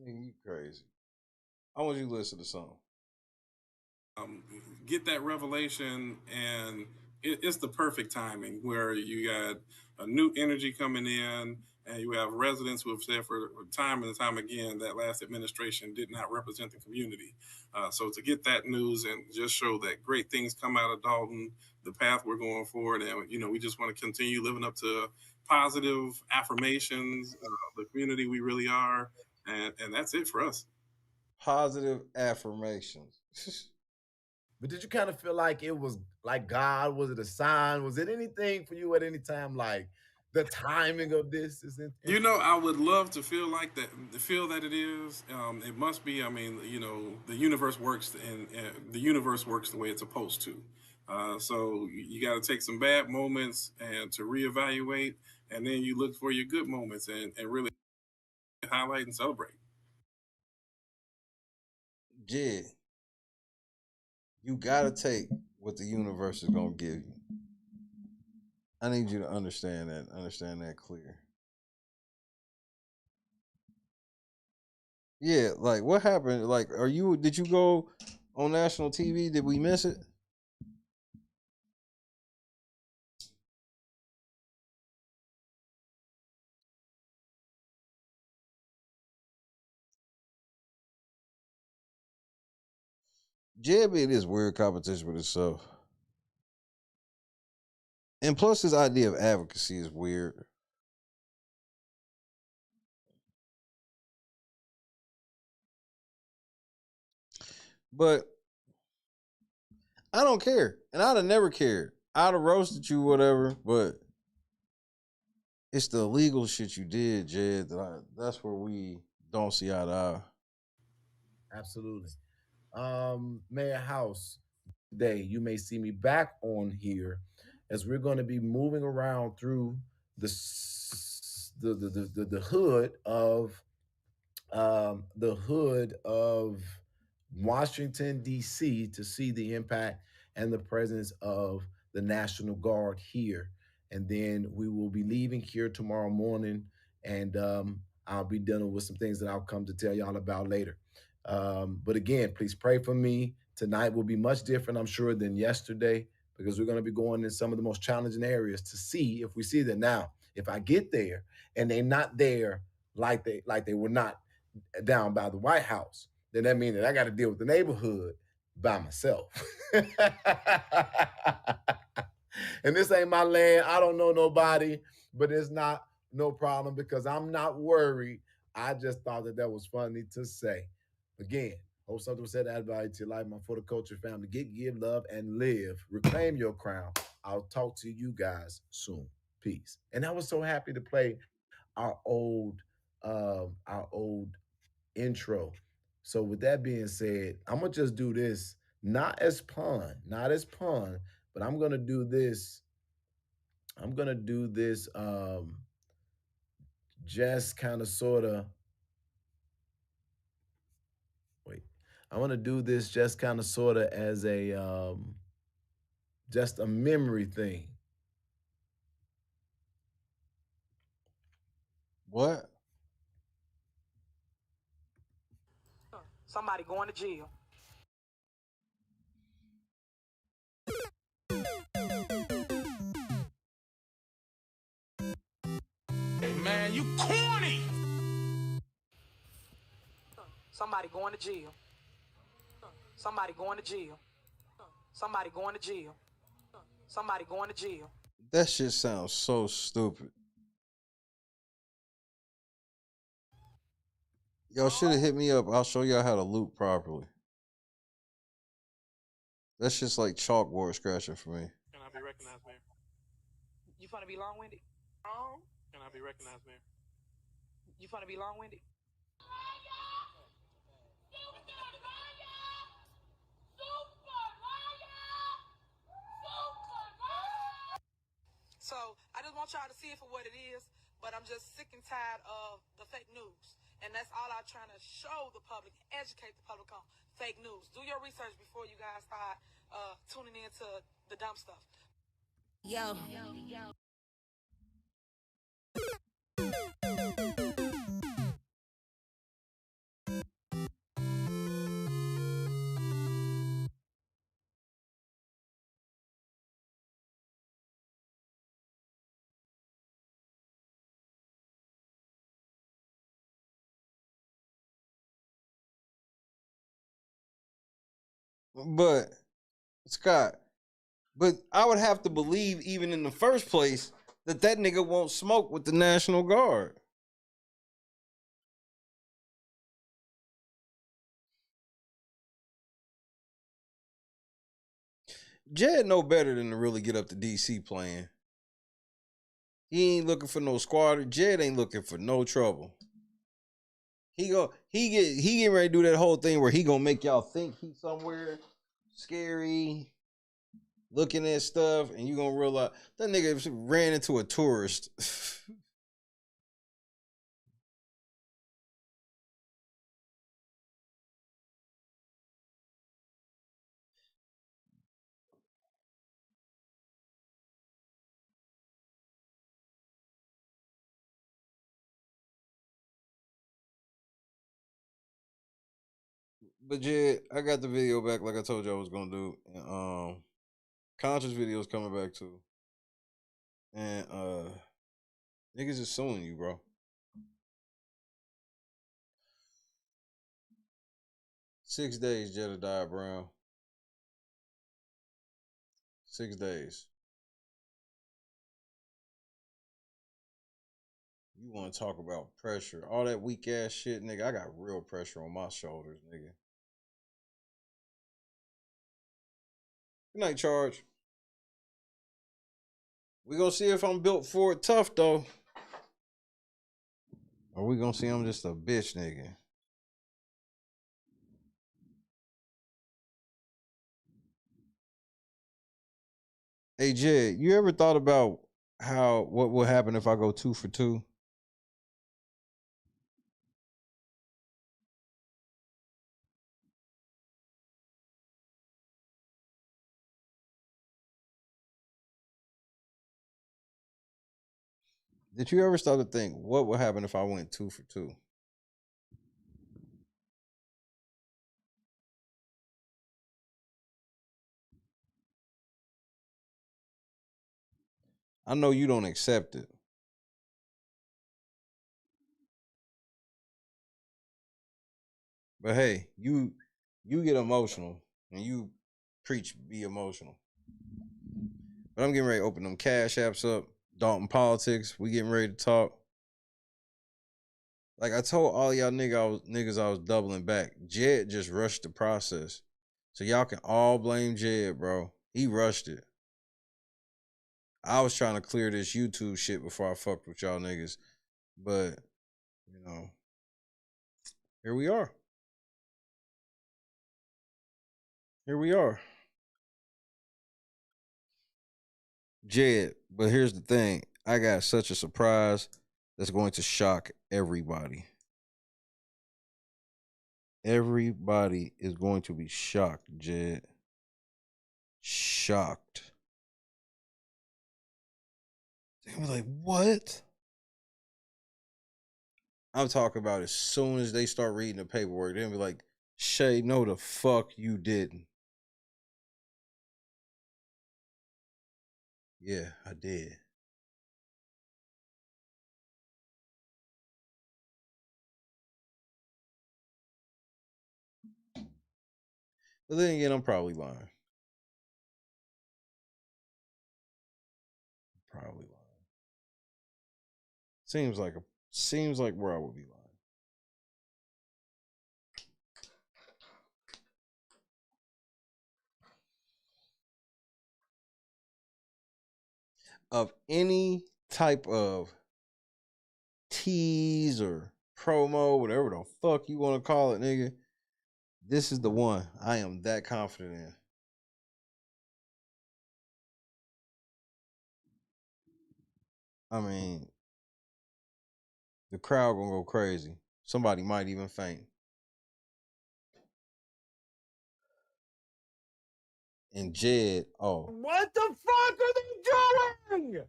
Nigga, you crazy. I want you to listen to something. Get that revelation, and it's the perfect timing where you got a new energy coming in, and you have residents who have said for time and time again that last administration did not represent the community. So to get that news and just show that great things come out of Dalton, the path we're going forward, and we just want to continue living up to positive affirmations, the community we really are, and that's it for us. Positive affirmations. But did you kind of feel like it was like God? Was it a sign? Was it anything for you at any time? Like the timing of this is You know, I would love to feel like that. Feel that it is. It must be. I mean, you know, the universe works, and the universe works the way it's supposed to. So you got to take some bad moments and to reevaluate, and then you look for your good moments and really highlight and celebrate. Jed, you gotta take what the universe is gonna give you. I need you to understand that clear. Yeah, like what happened? Like, did you go on national TV? Did we miss it? Jed be in this weird competition with himself. And plus his idea of advocacy is weird. But I don't care. And I'd have never cared. I'd have roasted you, whatever, but it's the illegal shit you did, Jed. That's where we don't see eye to eye. Absolutely. Mayor House, today you may see me back on here as we're going to be moving around through the hood of Washington D.C. to see the impact and the presence of the National Guard here, and then we will be leaving here tomorrow morning, and I'll be dealing with some things that I'll come to tell y'all about later. But again, please pray for me. Tonight will be much different, I'm sure, than yesterday, because we're going to be going in some of the most challenging areas to see if we see that. Now, if I get there and they're not there like they were not down by the White House, then that means that I got to deal with the neighborhood by myself. And this ain't my land. I don't know nobody, but it's not no problem because I'm not worried. I just thought that was funny to say. Again, hope something was said to add value to your life, my For the Culture family. Get, give, love, and live. Reclaim your crown. I'll talk to you guys soon. Peace. And I was so happy to play our old intro. So with that being said, I'm gonna just do this not as pun, but I'm gonna do this. Just kind of sort of. Wait, I want to do this just kind of sort of as a just a memory thing. What? Somebody going to jail. Man, you corny. Somebody going to jail. Somebody going to jail. Somebody going to jail. Somebody going to jail. That shit sounds so stupid. Y'all should have hit me up. I'll show y'all how to loop properly. That's just like chalkboard scratching for me. Can I be recognized, Mayor? You finna be long-winded? Oh. Can I be recognized, Mayor? You finna be long-winded? So I just want y'all to see it for what it is, but I'm just sick and tired of the fake news. And that's all I'm trying to show the public, educate the public on fake news. Do your research before you guys start tuning into the dumb stuff. Yo. But Scott, but I would have to believe even in the first place that nigga won't smoke with the National Guard. Jed know better than to really get up to DC playing. He ain't looking for no squatter. Jed ain't looking for no trouble. He getting ready to do that whole thing where he gonna make y'all think he's somewhere scary, looking at stuff, and you gonna realize that nigga ran into a tourist. But Jed, I got the video back like I told you I was gonna do. And, Conscious videos coming back too. And niggas is suing you, bro. 6 days, Jedidiah Brown. 6 days. You want to talk about pressure. All that weak ass shit, nigga. I got real pressure on my shoulders, nigga. Good night, Charge. We gonna see if I'm built for it tough, though. Or we gonna see I'm just a bitch, nigga. Hey, Jed, you ever thought about what will happen if I go 2 for 2? Did you ever start to think what would happen if I went 2 for 2? I know you don't accept it. But hey, you get emotional and you preach be emotional. But I'm getting ready to open them cash apps up. Dalton Politics, we getting ready to talk. Like I told all y'all niggas I was doubling back. Jed just rushed the process. So y'all can all blame Jed, bro. He rushed it. I was trying to clear this YouTube shit before I fucked with y'all niggas. But, you know, here we are. Here we are. Jed, but here's the thing. I got such a surprise that's going to shock everybody. Everybody is going to be shocked, Jed. Shocked. They were like, what? I'm talking about as soon as they start reading the paperwork, they'll be like, Shay, no the fuck you didn't. Yeah, I did. But then again, I'm probably lying. Probably lying. Seems like where I would be lying. Of any type of tease or promo, whatever the fuck you want to call it, nigga, this is the one I am that confident in. I mean, the crowd gonna go crazy. Somebody might even faint. And Jed, what the fuck are they doing?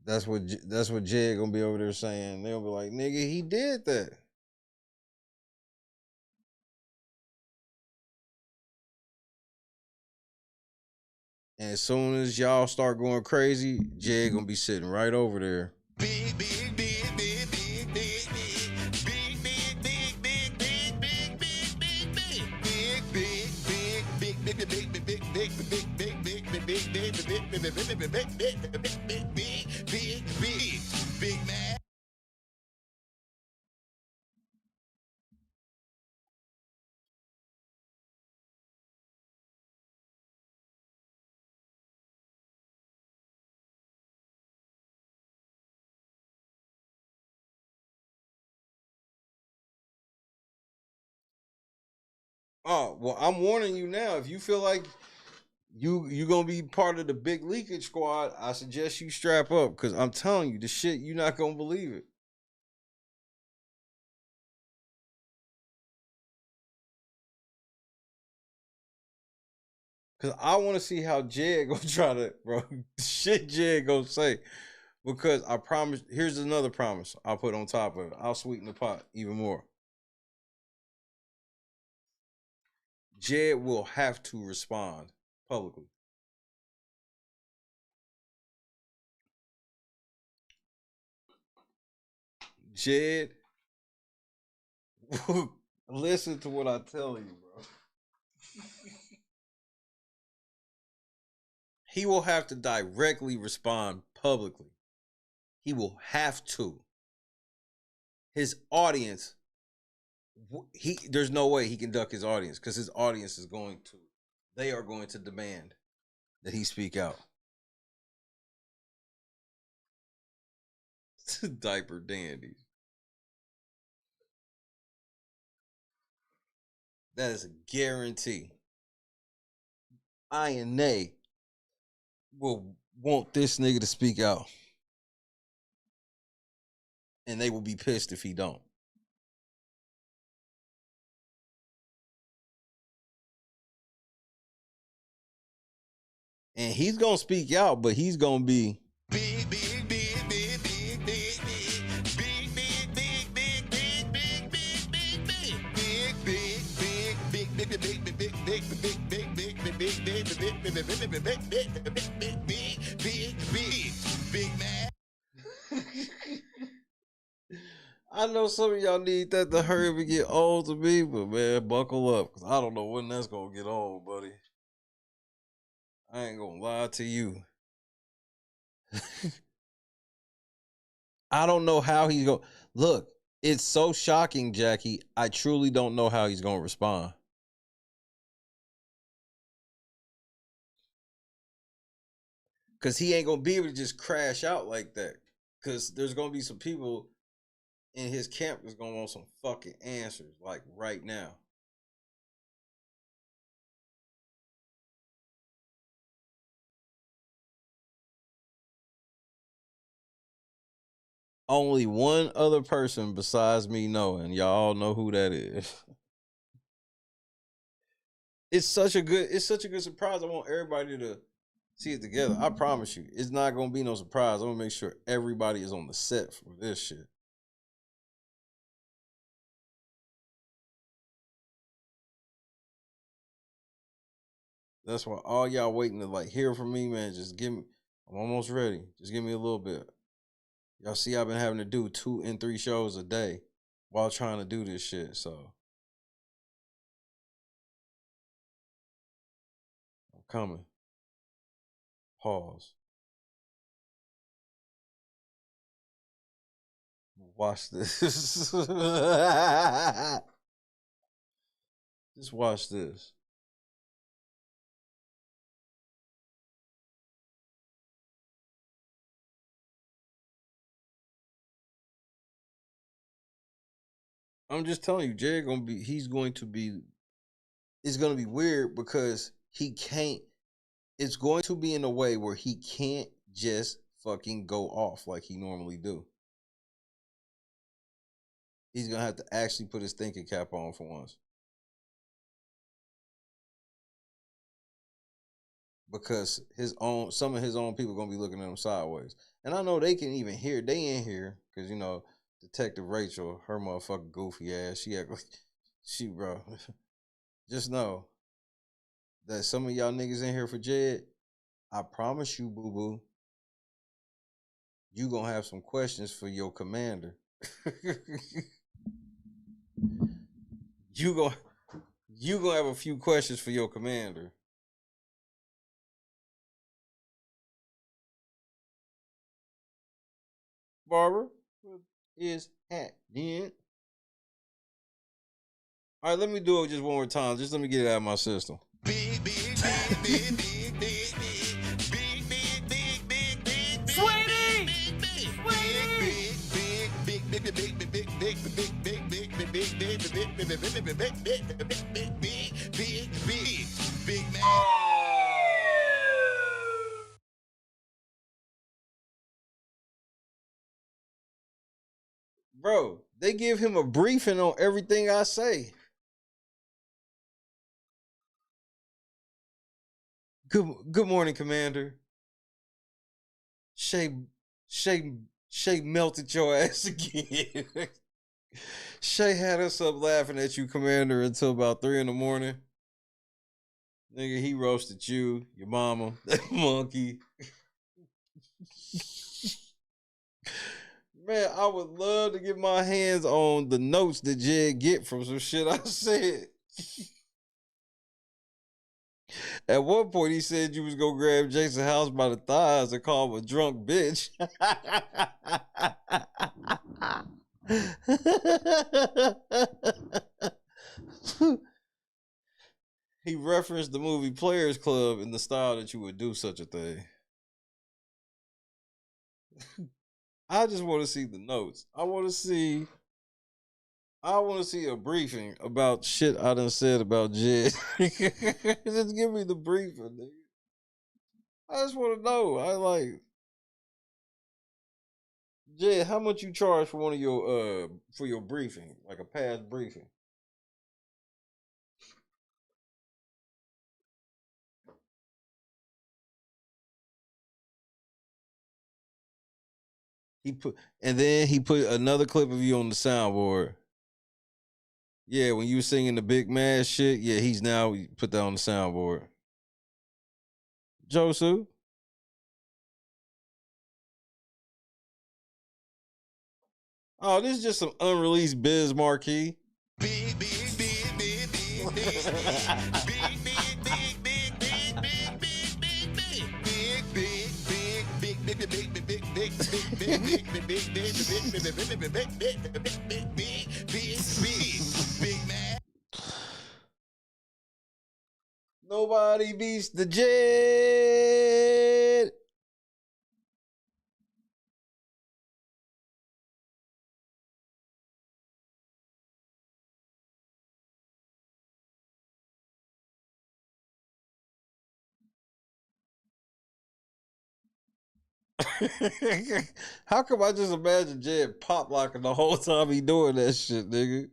That's what Jed gonna be over there saying. They'll be like, nigga, he did that. And as soon as y'all start going crazy, Jed gonna be sitting right over there. Oh, well, I'm warning you now. If you feel like you gonna be part of the big leakage squad, I suggest you strap up, because I'm telling you, the shit, you're not gonna believe it. Because I want to see how Jed gonna try to, bro, shit Jed gonna say. Because I promise, here's another promise I'll put on top of it. I'll sweeten the pot even more. Jed will have to respond publicly. Jed, listen to what I tell you, bro. He will have to directly respond publicly. He will have to. His audience, there's no way he can duck his audience, because his audience is they are going to demand that he speak out. Diaper dandies. That is a guarantee. I and they will want this nigga to speak out. And they will be pissed if he don't. And he's going to speak out, but he's going to be big man. I know some of y'all need that to hurry up and get old to me, but man, buckle up, because I don't know when that's going to get old, buddy. I ain't going to lie to you. I don't know how he's going to... Look, it's so shocking, Jackie. I truly don't know how he's going to respond. Because he ain't going to be able to just crash out like that. Because there's going to be some people in his camp that's going to want some fucking answers, like right now. Only one other person besides me know, and y'all all know who that is. It's such a good surprise. I want everybody to see it together. I promise you, it's not gonna be no surprise. I'm gonna make sure everybody is on the set for this shit. That's why all y'all waiting to like hear from me, man. Just give me. I'm almost ready. Just give me a little bit. Y'all see, I've been having to do 2 and 3 shows a day while trying to do this shit. So I'm coming. Pause. Watch this. Just watch this. I'm just telling you, Jay it's going to be weird because he can't, it's going to be in a way where he can't just fucking go off like he normally do. He's going to have to actually put his thinking cap on for once. Because some of his own people are going to be looking at him sideways. And I know they can even hear, they in here, because, you know, Detective Rachel, her motherfucking goofy ass, she act like, bro, just know that some of y'all niggas in here for Jed, I promise you, boo-boo, you gonna have some questions for your commander. you gonna have a few questions for your commander. Barbara, what is happening? All right, let me do it just one more time. Just let me get it out of my system. Big man. Bro, they give him a briefing on everything I say. Good morning, Commander. Shay melted your ass again. Shay had us up laughing at you, Commander, until about 3 in the morning. Nigga, he roasted you, your mama, that monkey. Man, I would love to get my hands on the notes that Jed get from some shit I said. At one point, he said you was gonna grab Jason House by the thighs and call him a drunk bitch. He referenced the movie Players Club in the style that you would do such a thing. I just want to see the notes. I want to see a briefing about shit I done said about Jed. Just give me the briefing, nigga. I just want to know. I like Jed. How much you charge for one of your for your briefing, like a past briefing? He put another clip of you on the soundboard. Yeah, when you were singing the Big Mad shit, yeah, he's now put that on the soundboard. Josu. Oh, this is just some unreleased Biz Marquee. Nobody beats the Jed. How come I just imagine Jed pop locking the whole time he doing that shit, nigga?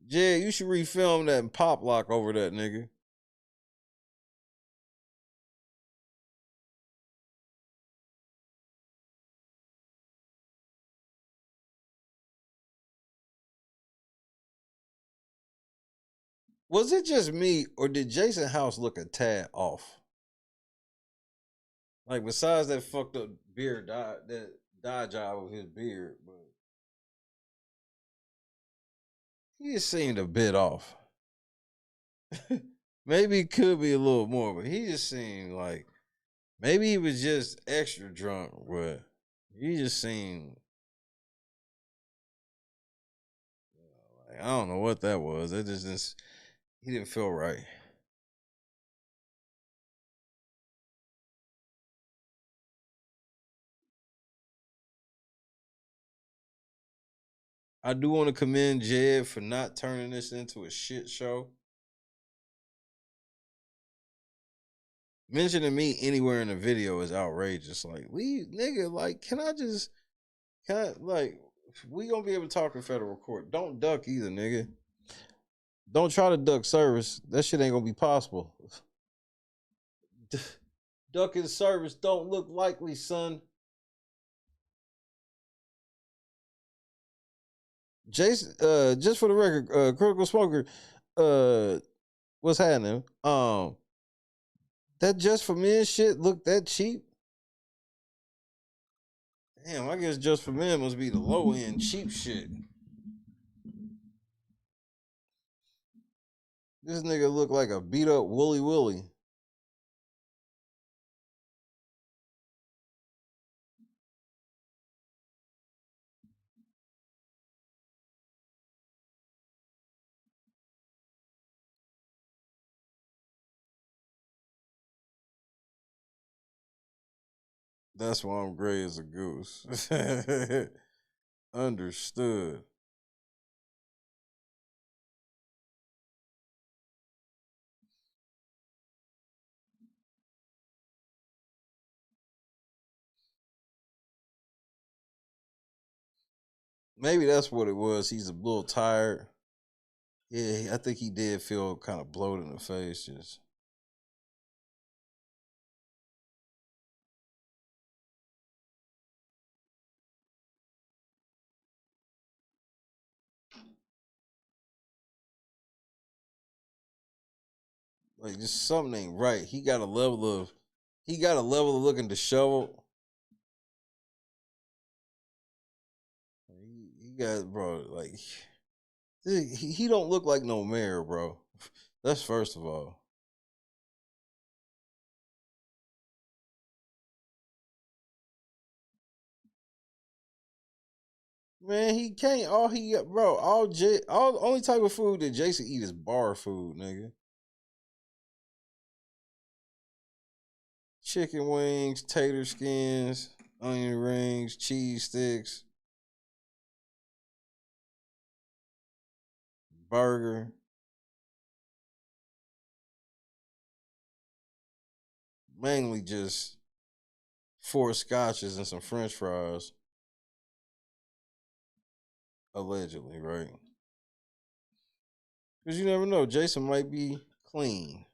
Jed, you should refilm that and pop lock over that, nigga. Was it just me, or did Jason House look a tad off? Like, besides that fucked up beard dye job of his beard, but he just seemed a bit off. Maybe it could be a little more, but he just seemed like maybe he was just extra drunk, but he just seemed like, I don't know what that was. It just he didn't feel right. I do want to commend Jed for not turning this into a shit show. Mentioning me anywhere in the video is outrageous. Like, we nigga, like, like, we gonna be able to talk in federal court. Don't duck either, nigga. Don't try to duck service. That shit ain't gonna be possible. Ducking service don't look likely, son. Jason, just for the record, Critical Smoker, what's happening? That Just for Men shit look that cheap? Damn, I guess Just for Men must be the low end cheap shit. This nigga look like a beat up Wooly Willy. That's why I'm gray as a goose. Understood. Maybe that's what it was. He's a little tired. Yeah, I think he did feel kind of bloated in the face. Just like just something ain't right. He got a level of looking disheveled. He got, bro, like he don't look like no mayor, bro. That's first of all. Man, he can't. All only type of food that Jason eat is bar food, nigga. Chicken wings, tater skins, onion rings, cheese sticks, burger. Mainly just 4 scotches and some French fries. Allegedly, right? Because you never know. Jason might be clean,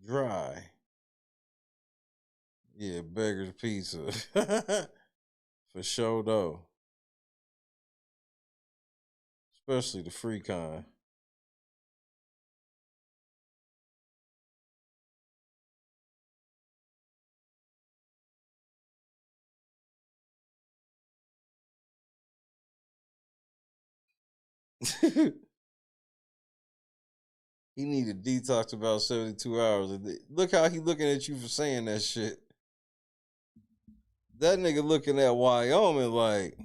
dry. Yeah, Beggar's Pizza. For sure, though. Especially the free kind. He needed detox about 72 hours. Look how he looking at you for saying that shit. That nigga looking at Wyoming like,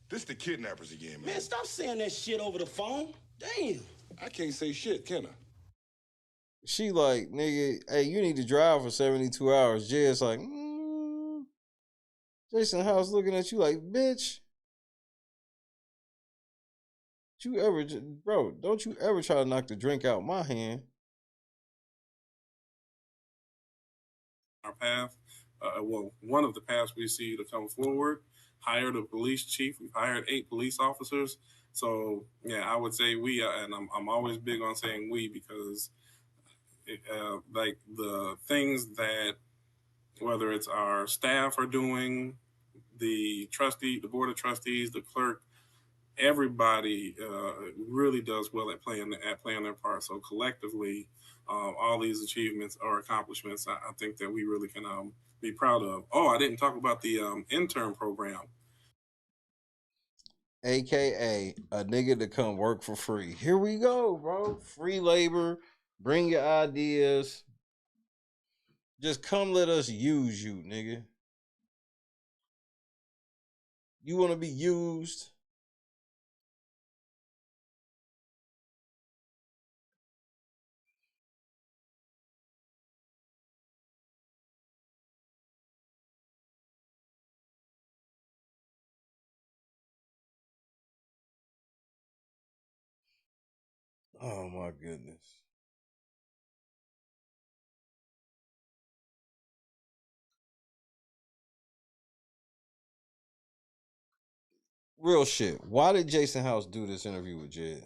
This the kidnappers again, man. Man, stop saying that shit over the phone. Damn. I can't say shit, can I? she like, nigga, hey, you need to drive for 72 hours. Jed's like, Jason House looking at you like, bitch. Don't you ever try to knock the drink out my hand. Our path, one of the paths we see to come forward, hired a police chief. We've hired 8 police officers. So, yeah, I would say we, and I'm always big on saying we because like the things that, whether it's our staff are doing, the board of trustees, the clerk, everybody really does well at playing their part. So collectively, all these achievements or accomplishments, I think that we really can be proud of. Oh, I didn't talk about the intern program. AKA a nigga to come work for free. Here we go, bro. Free labor. Bring your ideas. Just come let us use you, nigga. You want to be used? Oh my goodness. Real shit. Why did Jason House do this interview with Jed?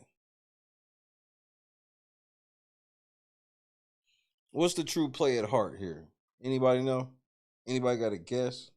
What's the true play at heart here? Anybody know? Anybody got a guess?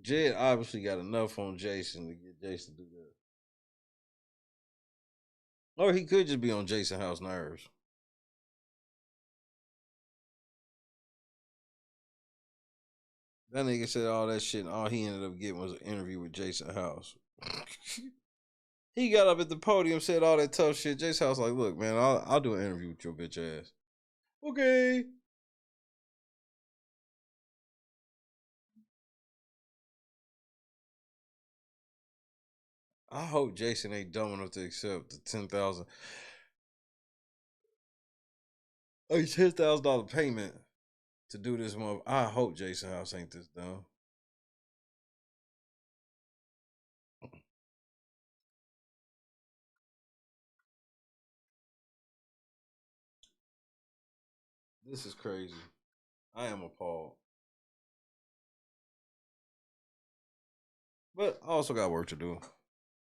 Jed obviously got enough on Jason to get Jason to do that. Or he could just be on Jason House nerves. That nigga said all that shit and all he ended up getting was an interview with Jason House. He got up at the podium, said all that tough shit. Jason House like, look, man, I'll do an interview with your bitch ass. Okay. I hope Jason ain't dumb enough to accept the $10,000 payment to do this month. I hope Jason House ain't this dumb. This is crazy. I am appalled. But I also got work to do.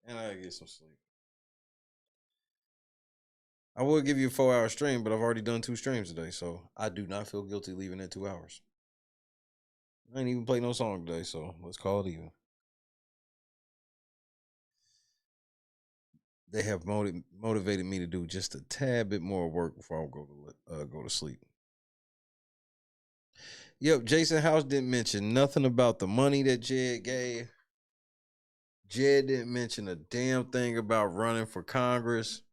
And I gotta get some sleep. I would give you a 4-hour stream, but I've already done 2 streams today, so I do not feel guilty leaving at 2 hours. I ain't even played no song today, so let's call it even. They have motivated me to do just a tad bit more work before I go to sleep. Yep, Jason House didn't mention nothing about the money that Jed gave. Jed didn't mention a damn thing about running for Congress.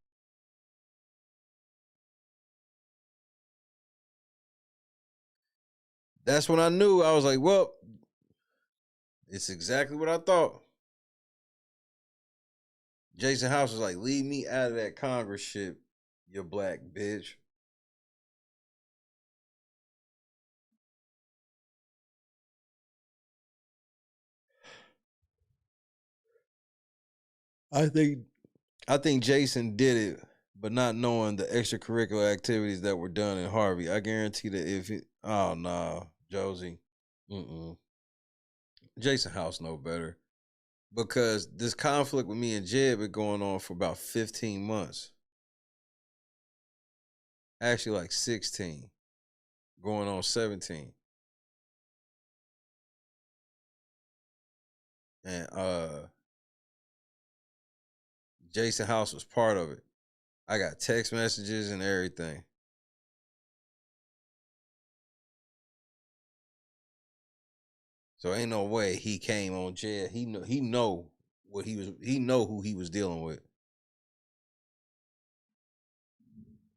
That's when I knew. I was like, well, it's exactly what I thought. Jason House was like, leave me out of that Congress shit, you black bitch. I think Jason did it, but not knowing the extracurricular activities that were done in Harvey. I guarantee that if it, oh nah, Josie, Jason House know better, because this conflict with me and Jed been going on for about 15 months. Actually, like 16, going on 17. And Jason House was part of it. I got text messages and everything. So ain't no way he came on Jed. He know what he know who he was dealing with.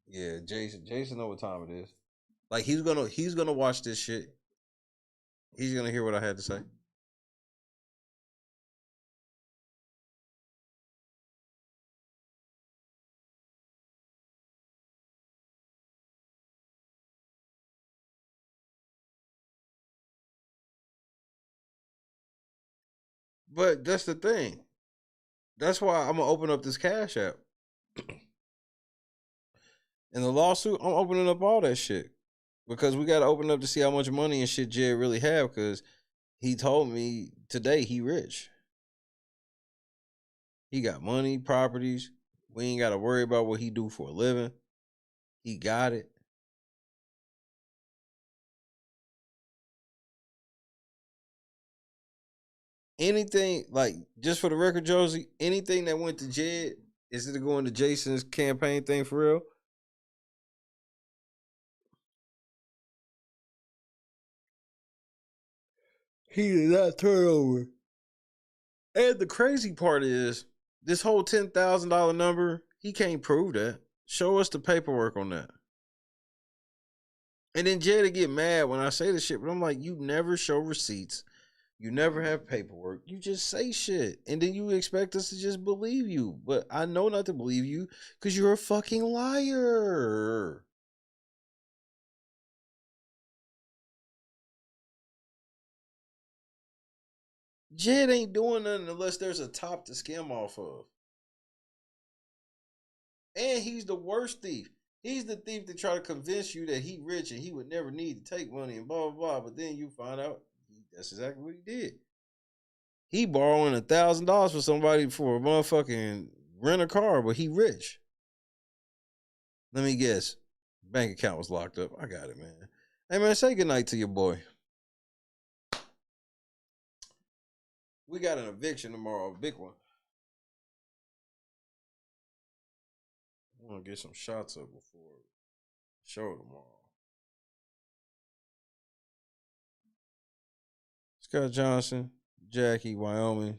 Yeah, Jason know what time it is. Like he's gonna watch this shit. He's gonna hear what I had to say. But that's the thing. That's why I'm gonna open up this Cash App. In the lawsuit, I'm opening up all that shit. Because we gotta open up to see how much money and shit Jed really have, because he told me today he rich. He got money, properties. We ain't gotta worry about what he do for a living. He got it. Anything, like, just for the record, Josie, anything that went to Jed, instead of going to Jason's campaign thing for real, he did not turn over. And the crazy part is, this whole $10,000 number, he can't prove that. Show us the paperwork on that. And then Jed would get mad when I say this shit, but I'm like, you never show receipts. You never have paperwork. You just say shit. And then you expect us to just believe you. But I know not to believe you because you're a fucking liar. Jed ain't doing nothing unless there's a top to skim off of. And he's the worst thief. He's the thief that try to convince you that he rich and he would never need to take money and blah, blah, blah. But then you find out that's exactly what he did. He borrowing $1,000 for somebody for a motherfucking rent a car, but he rich. Let me guess. Bank account was locked up. I got it, man. Hey, man, say goodnight to your boy. We got an eviction tomorrow, a big one. I want to get some shots up before the show tomorrow. Scott Johnson, Jackie, Wyoming,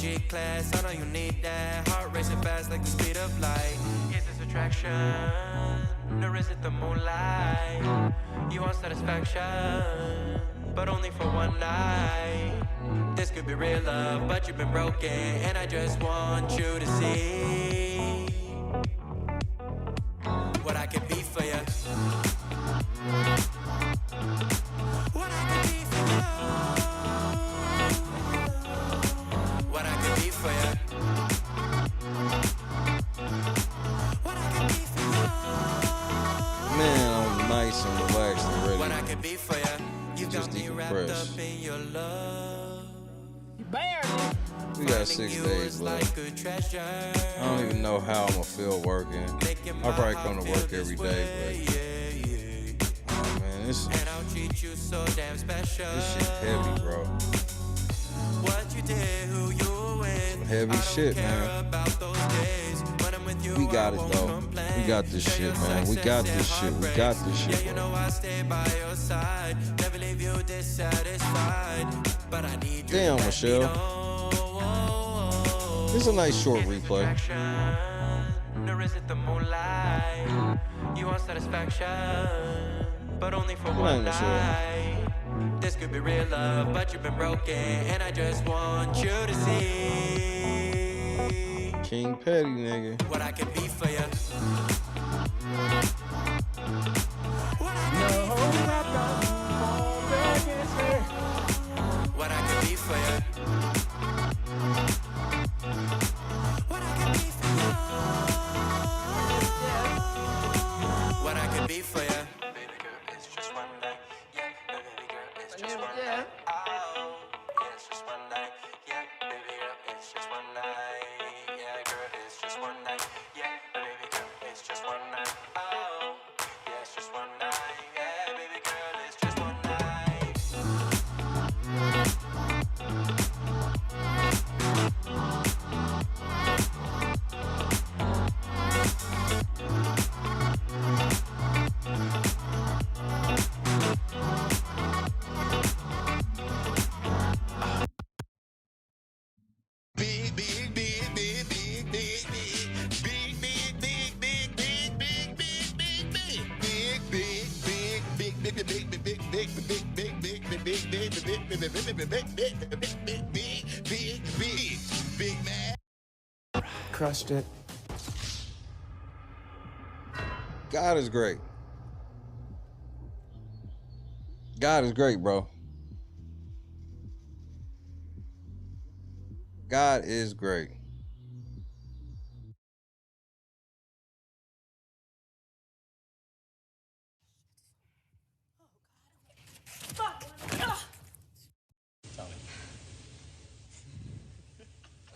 G-class, I know you need that. Heart racing fast like the speed of light. Is this attraction, or is it the moonlight? You want satisfaction, but only for one night. This could be real love, but you've been broken, and I just want you to see what I can be for you. What I can be for you. What I can be for you. What I can be for you. Man, I'm nice and relaxed and ready. What I can be for you. You Just got me wrapped decompress. up in your love. We got 6 days left. I don't even know how I'm gonna feel working. I'll probably come to work every day, but oh man, this shit heavy, bro. Some heavy shit, man. We got it though. We got this shit, man. We got this shit. We got this shit, bro. Damn, Michelle. This is a nice short replay. Or is it the moonlight? You want satisfaction, but only for one night. This could be real love, but you've been broken, and I just want you to see King Petty, nigga. what I can be for you. What I can be for you. What I can be for you. What I can be for you. Baby girl, it's just one night. Yeah, baby girl, it's just one night. Oh, yeah, it's just one night. Yeah, baby girl, it's just one night. Yeah, girl, it's just one night. Yeah, baby girl, it's just one night. Oh, yeah, it's just one night. Yeah, baby girl, it's just one night. Crushed it. God is great. God is great, bro. God is great.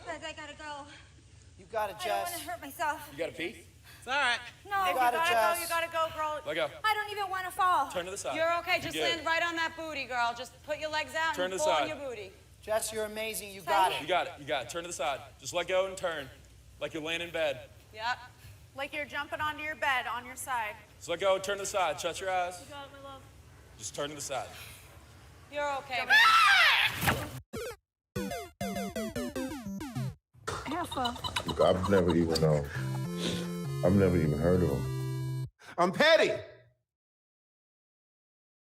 Guys, I gotta go. You got it, I don't want Jess. to hurt myself. You got a pee? It's all right. No, You you got gotta it, go. Jess. You gotta go, girl. Let go. I don't even want to fall. Turn to the side. You're okay. You Just good. land right on that booty, girl. Just put your legs out Turn and to the pull on side. your booty. Jess, you're amazing. You got it. You got it. You got it. Turn to the side. Just let go and turn. Like you're laying in bed. Yep. Like you're jumping onto your bed on your side. Just let go and turn to the side. Shut your eyes. You got it, my love. Just turn to the side. You're okay. Careful. I've never even heard of him. I'm petty.